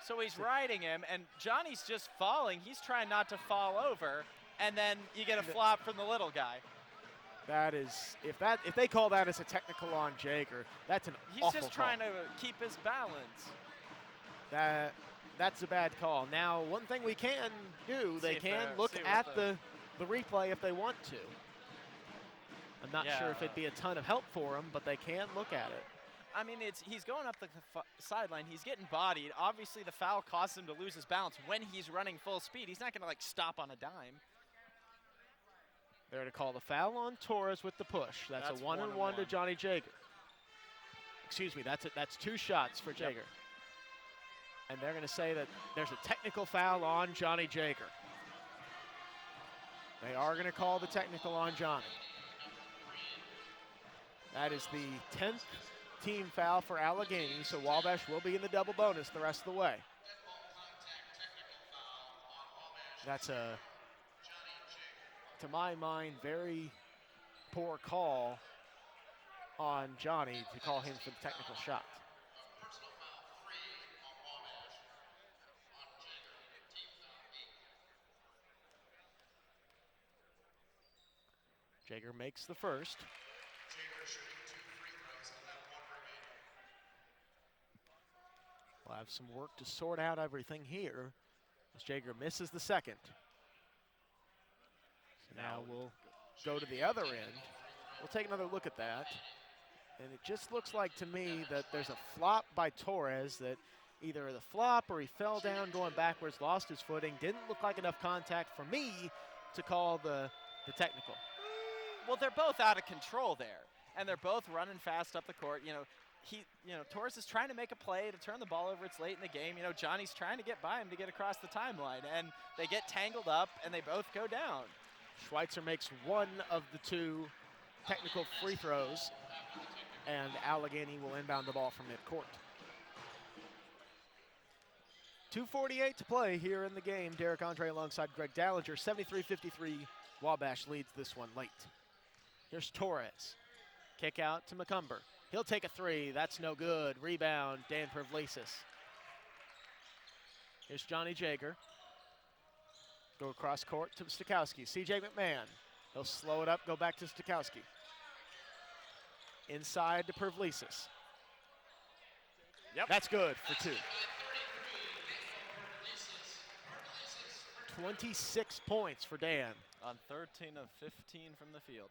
So he's riding him, and Johnny's just falling. He's trying not to fall over, and then you get a flop from the little guy. That is, if they call that as a technical on Jaeger, that's an awful call. He's just trying to keep his balance. That's a bad call. Now, one thing we can do, they can look at the replay if they want to. I'm not sure if it'd be a ton of help for him, but they can look at it. I mean, he's going up the sideline. He's getting bodied. Obviously, the foul costs him to lose his balance when he's running full speed. He's not going to, like, stop on a dime. They're going to call the foul on Torres with the push. That's a 1-and-1 to Johnny Jaeger. Excuse me, that's 2 shots for Jaeger. Yep. And they're going to say that there's a technical foul on Johnny Jaeger. They are going to call the technical on Johnny. That is the 10th team foul for Allegheny, so Wabash will be in the double bonus the rest of the way. That's a, to my mind, very poor call on Johnny to call him for the technical shot. Jaeger makes the first. We'll have some work to sort out everything here as Jaeger misses the second. So now we'll go to the other end. We'll take another look at that. And it just looks like to me that there's a flop by Torres, that either the flop or he fell down going backwards, lost his footing. Didn't look like enough contact for me to call the technical. Well, they're both out of control there, and they're both running fast up the court. Torres is trying to make a play to turn the ball over. It's late in the game. Johnny's trying to get by him to get across the timeline, and they get tangled up, and they both go down. Schweitzer makes one of the two technical free throws, and Allegheny will inbound the ball from midcourt. 2:48 to play here in the game. Derek Andre alongside Greg Dallinger. 73-53, Wabash leads this one late. Here's Torres. Kick out to McCumber. He'll take a three. That's no good. Rebound, Dan Pavlisis. Here's Johnny Jaeger. Go across court to Stikowski. C.J. McMahon. He'll slow it up, go back to Stikowski. Inside to Pavlisis. Yep. That's good for two. 26 points for Dan. On 13 of 15 from the field.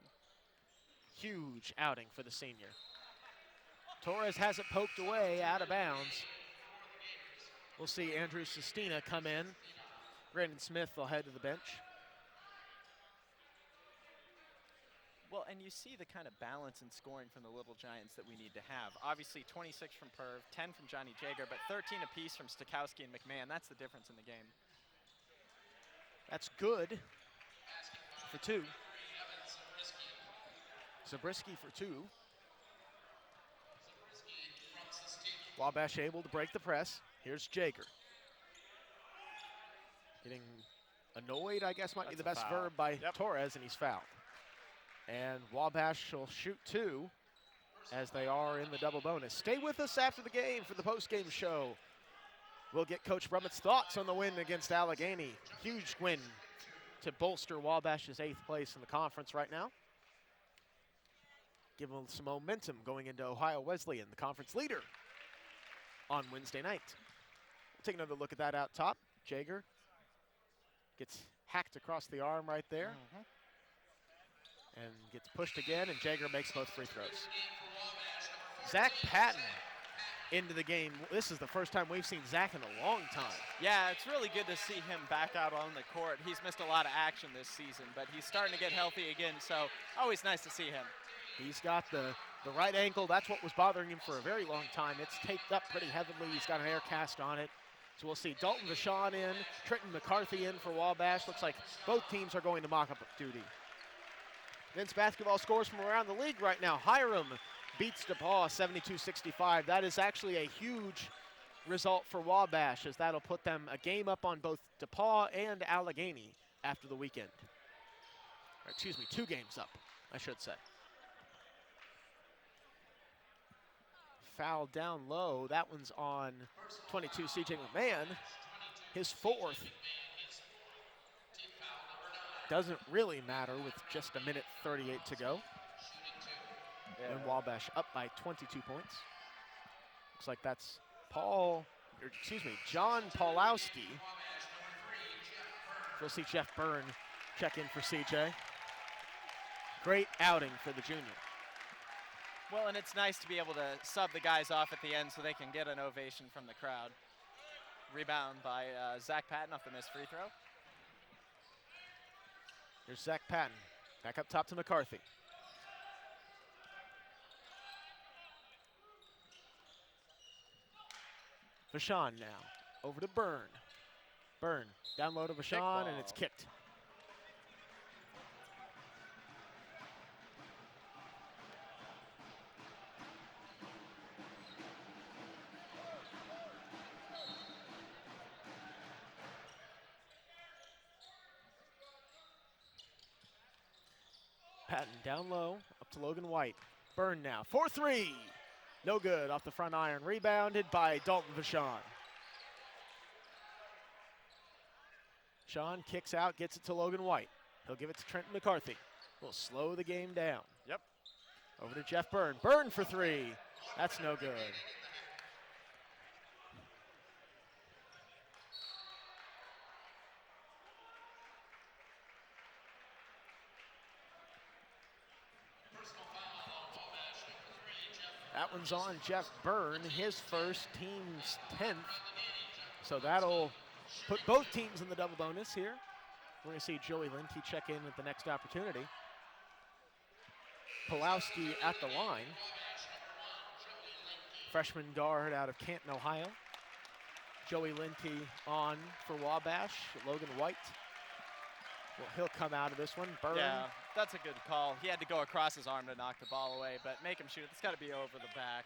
Huge outing for the senior. Torres has it poked away, out of bounds. We'll see Andrew Sestina come in. Brandon Smith will head to the bench. Well, and you see the kind of balance in scoring from the Little Giants that we need to have. Obviously, 26 from Perv, 10 from Johnny Jaeger, but 13 apiece from Stikowski and McMahon. That's the difference in the game. That's good for two. Zabriskie for two. Wabash able to break the press. Here's Jaeger. Getting annoyed, I guess might be the best verb by Torres, and he's fouled. And Wabash will shoot two as they are in the double bonus. Stay with us after the game for the post-game show. We'll get Coach Brummett's thoughts on the win against Allegheny. Huge win to bolster Wabash's 8th place in the conference right now. Give them some momentum going into Ohio Wesleyan, the conference leader, on Wednesday night. We'll take another look at that out top. Jaeger gets hacked across the arm right there. And gets pushed again, and Jaeger makes both free throws. Zach Patton into the game. This is the first time we've seen Zach in a long time. Yeah, it's really good to see him back out on the court. He's missed a lot of action this season, but he's starting to get healthy again, so always nice to see him. He's got the right ankle. That's what was bothering him for a very long time. It's taped up pretty heavily. He's got an air cast on it. So we'll see Dalton Vachon in, Trenton McCarthy in for Wabash. Looks like both teams are going to mock-up duty. Men's basketball scores from around the league right now. Hiram beats DePaul 72-65. That is actually a huge result for Wabash, as that'll put them a game up on both DePaul and Allegheny after the weekend. Or excuse me, 2 games up, I should say. Foul down low. That one's on 22, C.J. McMahon. His 4th. Doesn't really matter with just 1:38 to go. And Wabash up by 22 points. Looks like that's John Paulowski. We'll see Jeff Byrne check in for CJ. Great outing for the junior. Well, and it's nice to be able to sub the guys off at the end so they can get an ovation from the crowd. Rebound by Zach Patton off the missed free throw. Here's Zach Patton. Back up top to McCarthy. Vachon now. Over to Byrne. Byrne down low to Vachon, and it's kicked. Patton down low, up to Logan White. Byrne now, 4-3. No good, off the front iron. Rebounded by Dalton Vachon. Sean kicks out, gets it to Logan White. He'll give it to Trenton McCarthy. We'll slow the game down. Yep. Over to Jeff Byrne. Byrne for 3. That's no good. That one's on Jeff Byrne, his first, team's 10th. So that'll put both teams in the double bonus here. We're going to see Joey Linke check in at the next opportunity. Pulowski at the line. Freshman guard out of Canton, Ohio. Joey Linke on for Wabash. Logan White. Well, he'll come out of this one. Byrne. Yeah, that's a good call. He had to go across his arm to knock the ball away, but make him shoot. It's got to be over the back.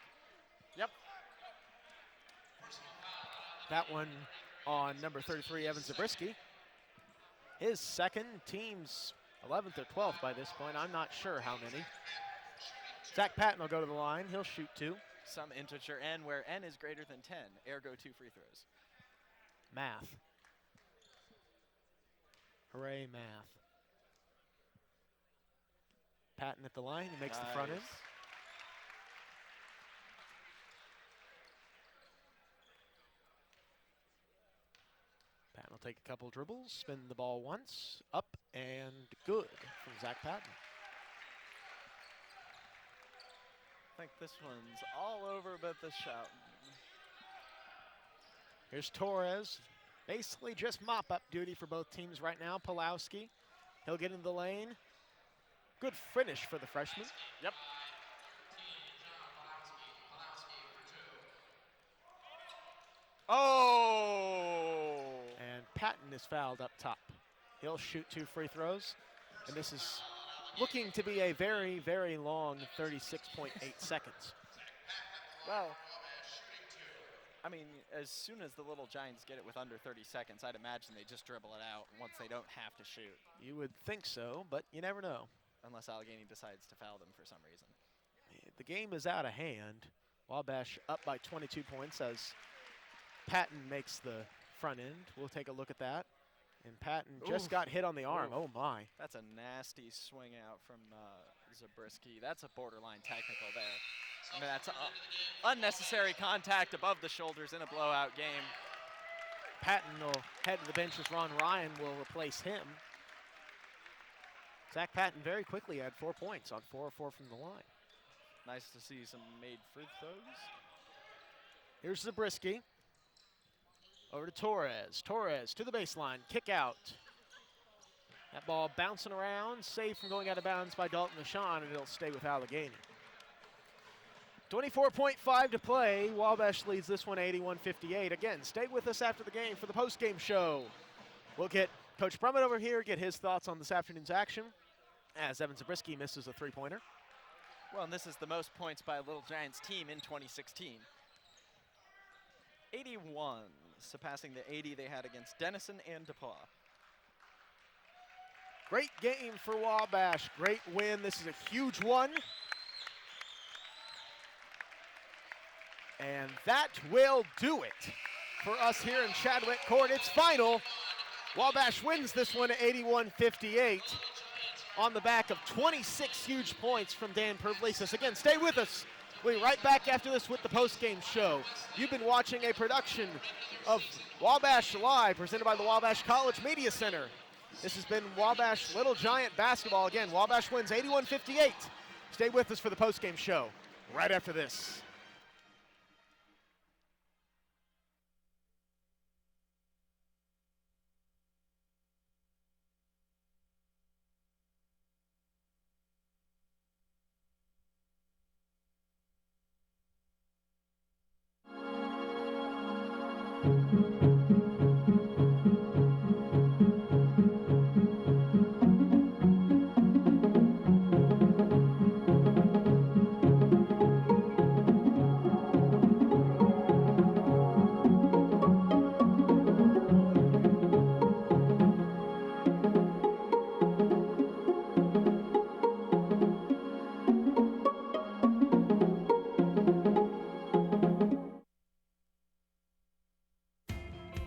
Yep. That one on number 33, Evan Zabriskie. His second, team's 11th or 12th by this point. I'm not sure how many. Zach Patton will go to the line. He'll shoot 2. Some integer n where n is greater than 10, ergo 2 free throws. Math. Hooray, math. Patton at the line. He makes the front end. Patton will take a couple dribbles, spin the ball once, up and good from Zach Patton. I think this one's all over but the shot. Here's Torres. Basically just mop-up duty for both teams right now. Pulowski, he'll get into the lane. Good finish for the freshman. Yep. Oh! And Patton is fouled up top. He'll shoot 2 free throws. And this is looking to be a very, very long 36.8 seconds. Well, I mean, as soon as the Little Giants get it with under 30 seconds, I'd imagine they just dribble it out once they don't have to shoot. You would think so, but you never know. Unless Allegheny decides to foul them for some reason. The game is out of hand. Wabash up by 22 points as Patton makes the front end. We'll take a look at that. And Patton just got hit on the arm. Oh, my. That's a nasty swing out from Zabriskie. That's a borderline technical there. I mean, that's unnecessary contact above the shoulders in a blowout game. Patton will head to the bench as Ron Ryan will replace him. Zach Patton very quickly had 4 points on 4 of 4 from the line. Nice to see some made free throws. Here's Zabriskie. Over to Torres. Torres to the baseline. Kick out. That ball bouncing around. Saved from going out of bounds by Dalton LaShawn, and it'll stay with Allegheny. 24.5 to play. Wabash leads this one 81-58. Again, stay with us after the game for the postgame show. We'll get Coach Brummett over here, get his thoughts on this afternoon's action as Evan Zabriskie misses a three-pointer. Well, and this is the most points by a Little Giants team in 2016. 81, surpassing the 80 they had against Denison and DePaul. Great game for Wabash. Great win. This is a huge one. And that will do it for us here in Chadwick Court. It's final. Wabash wins this one 81-58 on the back of 26 huge points from Dan Purvlesis. Again, stay with us. We'll be right back after this with the postgame show. You've been watching a production of Wabash Live presented by the Wabash College Media Center. This has been Wabash Little Giant basketball. Again, Wabash wins 81-58. Stay with us for the postgame show right after this.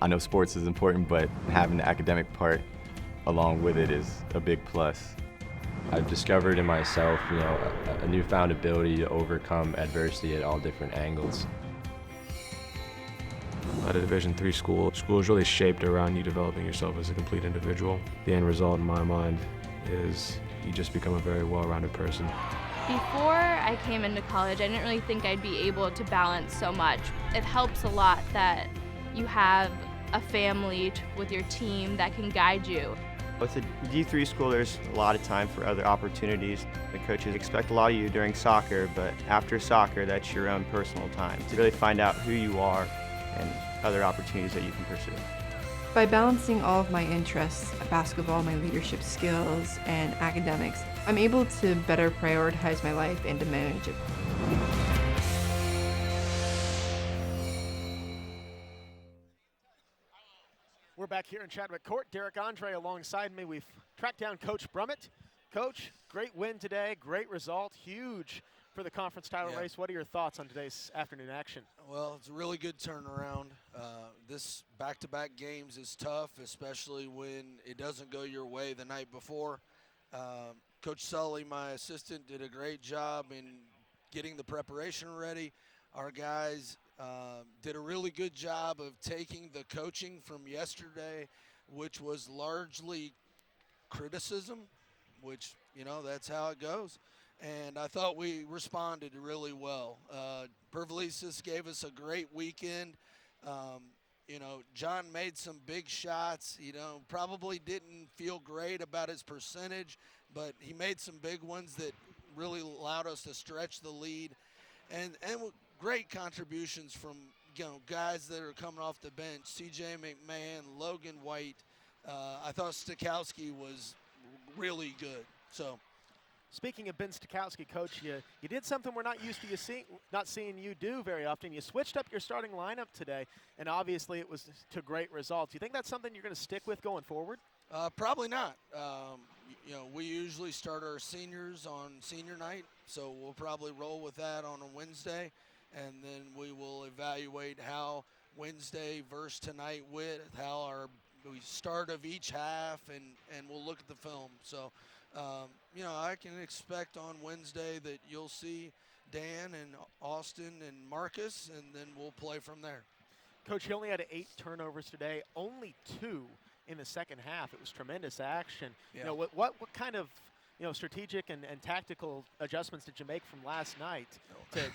I know sports is important, but having the academic part along with it is a big plus. I've discovered in myself, a newfound ability to overcome adversity at all different angles. At a Division III school is really shaped around you developing yourself as a complete individual. The end result in my mind is you just become a very well-rounded person. Before I came into college, I didn't really think I'd be able to balance so much. It helps a lot that you have a family with your team that can guide you. With a D3 school, there's a lot of time for other opportunities. The coaches expect a lot of you during soccer, but after soccer, that's your own personal time to really find out who you are and other opportunities that you can pursue. By balancing all of my interests, basketball, my leadership skills, and academics, I'm able to better prioritize my life and to manage it. We're back here in Chadwick Court. Derek Andre alongside me. We've tracked down Coach Brummett. Coach, great win today, great result, huge for the conference title race. What are your thoughts on today's afternoon action? Well, it's a really good turnaround. This back-to-back games is tough, especially when it doesn't go your way the night before. Coach Sully, my assistant, did a great job in getting the preparation ready. Our guys did a really good job of taking the coaching from yesterday, which was largely criticism, which, you know, that's how it goes. And I thought we responded really well. Pervelisis gave us a great weekend. You know, John made some big shots. You know, probably didn't feel great about his percentage, but he made some big ones that really allowed us to stretch the lead. And great contributions from, you know, guys that are coming off the bench. C.J. McMahon, Logan White. I thought Stikowski was really good. So. Speaking of Ben Stikowski, Coach, you did something we're not used to not seeing you do very often. You switched up your starting lineup today, and obviously it was to great results. You think that's something you're going to stick with going forward? Probably not. You know, we usually start our seniors on senior night, so we'll probably roll with that on a Wednesday, and then we will evaluate how Wednesday versus tonight went, how we start of each half, and we'll look at the film. So. You know, I can expect on Wednesday that you'll see Dan and Austin and Marcus, and then we'll play from there. Coach, you only had 8 turnovers today, only 2 in the second half. It was tremendous action. Yeah. You know, what kind of, you know, strategic and tactical adjustments did you make from last night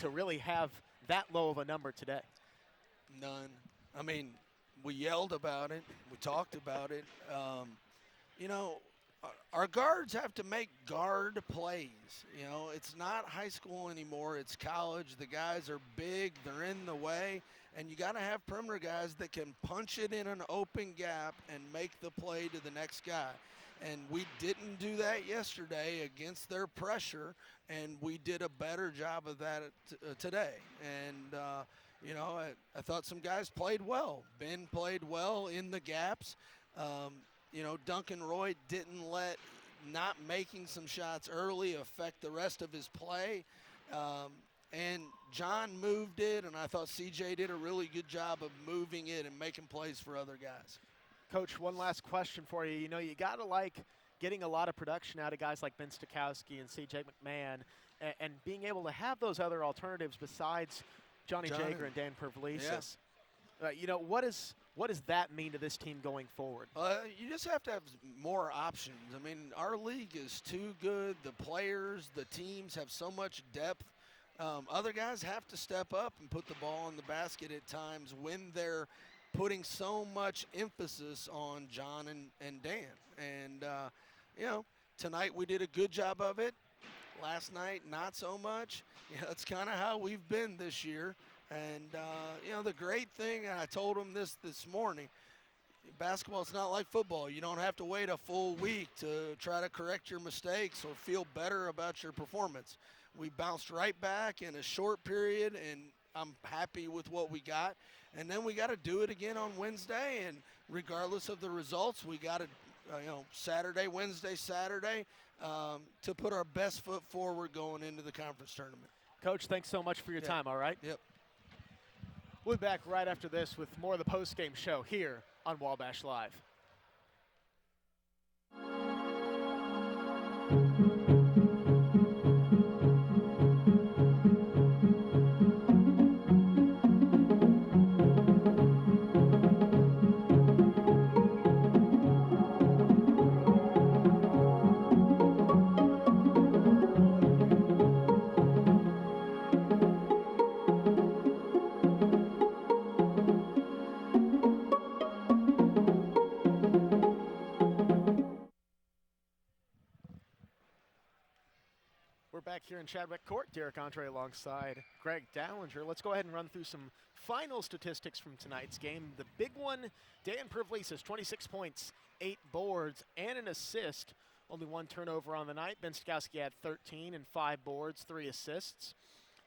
to really have that low of a number today? None. I mean, we yelled about it. We talked about it. You know, our guards have to make guard plays. You know, it's not high school anymore. It's college. The guys are big. They're in the way. And you got to have perimeter guys that can punch it in an open gap and make the play to the next guy. And we didn't do that yesterday against their pressure, and we did a better job of that today. And, you know, I thought some guys played well. Ben played well in the gaps. You know, Duncan Roy didn't let not making some shots early affect the rest of his play. And John moved it, and I thought CJ did a really good job of moving it and making plays for other guys. Coach, one last question for you. You know, you got to like getting a lot of production out of guys like Ben Stikowski and C.J. McMahon and being able to have those other alternatives besides Johnny Jager and Dan Pervelisis. Yeah. You know, what does that mean to this team going forward? You just have to have more options. I mean, our league is too good. The players, the teams have so much depth. Other guys have to step up and put the ball in the basket at times when they're putting so much emphasis on John and Dan. And, you know, tonight we did a good job of it. Last night, not so much. You know, it's kind of how we've been this year. And, you know, the great thing, and I told him this morning, basketball is not like football. You don't have to wait a full week to try to correct your mistakes or feel better about your performance. We bounced right back in a short period, and I'm happy with what we got. And then we got to do it again on Wednesday, and regardless of the results, we got to, you know, Saturday, Wednesday, Saturday, to put our best foot forward going into the conference tournament. Coach, thanks so much for your time, all right? Yep. We'll be back right after this with more of the postgame show here on Wabash Live. We're back here in Chadwick Court. Derek Andre alongside Greg Dallinger. Let's go ahead and run through some final statistics from tonight's game. The big one, Dan Privlesis, 26 points, 8 boards, and an assist. Only 1 turnover on the night. Ben Stokowski had 13 and 5 boards, 3 assists.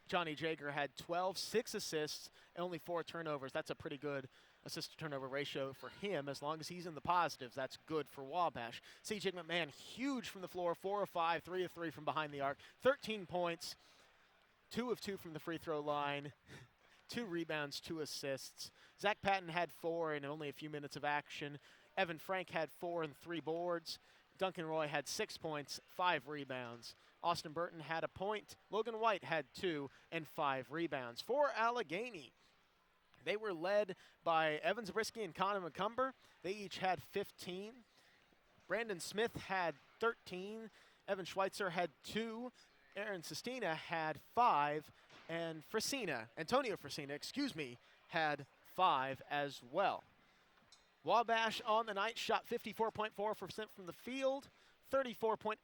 Johnny Jager had 12, 6 assists, and only 4 turnovers. That's a pretty good assist-to-turnover ratio for him. As long as he's in the positives, that's good for Wabash. C.J. McMahon, huge from the floor, 4 of 5, 3 of 3 from behind the arc, 13 points, 2 of 2 from the free throw line, 2 rebounds, 2 assists. Zach Patton had 4 in only a few minutes of action. Evan Frank had 4 and 3 boards. Duncan Roy had 6 points, 5 rebounds. Austin Burton had a point. Logan White had 2 and 5 rebounds. For Allegheny, they were led by Evan Zabriskie and Connor McCumber. They each had 15. Brandon Smith had 13. Evan Schweitzer had 2. Aaron Sestina had 5. And Antonio Frasina, had 5 as well. Wabash on the night shot 54.4% from the field, 34.8%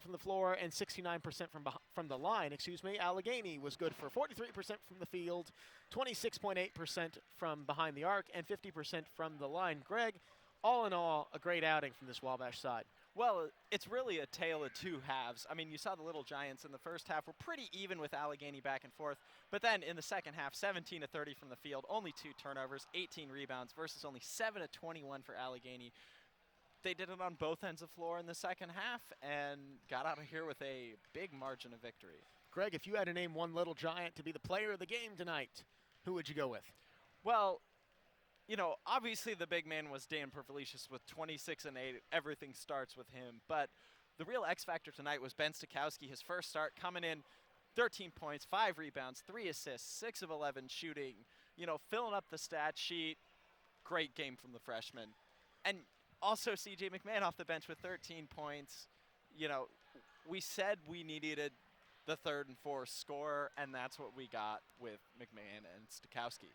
from the floor, and 69% from the line. Allegheny was good for 43% from the field, 26.8% from behind the arc, and 50% from the line. Greg, all in all, a great outing from this Wabash side. Well, it's really a tale of 2 halves. I mean, you saw the Little Giants in the first half were pretty even with Allegheny back and forth. But then in the second half, 17 of 30 from the field, only 2 turnovers, 18 rebounds versus only 7 of 21 for Allegheny. They did it on both ends of the floor in the second half and got out of here with a big margin of victory. Greg, if you had to name one Little Giant to be the player of the game tonight, who would you go with? Well, you know, obviously the big man was Dan Pervelicious with 26 and 8. Everything starts with him. But the real X factor tonight was Ben Stokowski, his first start, coming in 13 points, 5 rebounds, 3 assists, 6 of 11 shooting, you know, filling up the stat sheet. Great game from the freshman. And also C.J. McMahon off the bench with 13 points. You know, we said we needed the third and fourth scorer, and that's what we got with McMahon and Stokowski.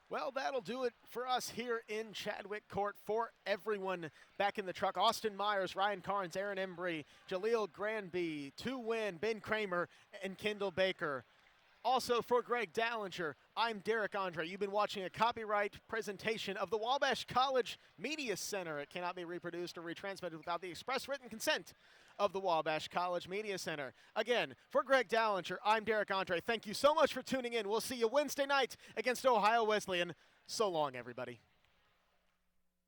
Well, that'll do it for us here in Chadwick Court. For everyone back in the truck, Austin Myers, Ryan Carnes, Aaron Embry, Jaleel Granby, Tu Nguyen, Ben Kramer, and Kendall Baker. Also for Greg Dallinger, I'm Derek Andre. You've been watching a copyright presentation of the Wabash College Media Center. It cannot be reproduced or retransmitted without the express written consent of the Wabash College Media Center. Again, for Greg Dallinger, I'm Derek Andre. Thank you so much for tuning in. We'll see you Wednesday night against Ohio Wesleyan. So long, everybody.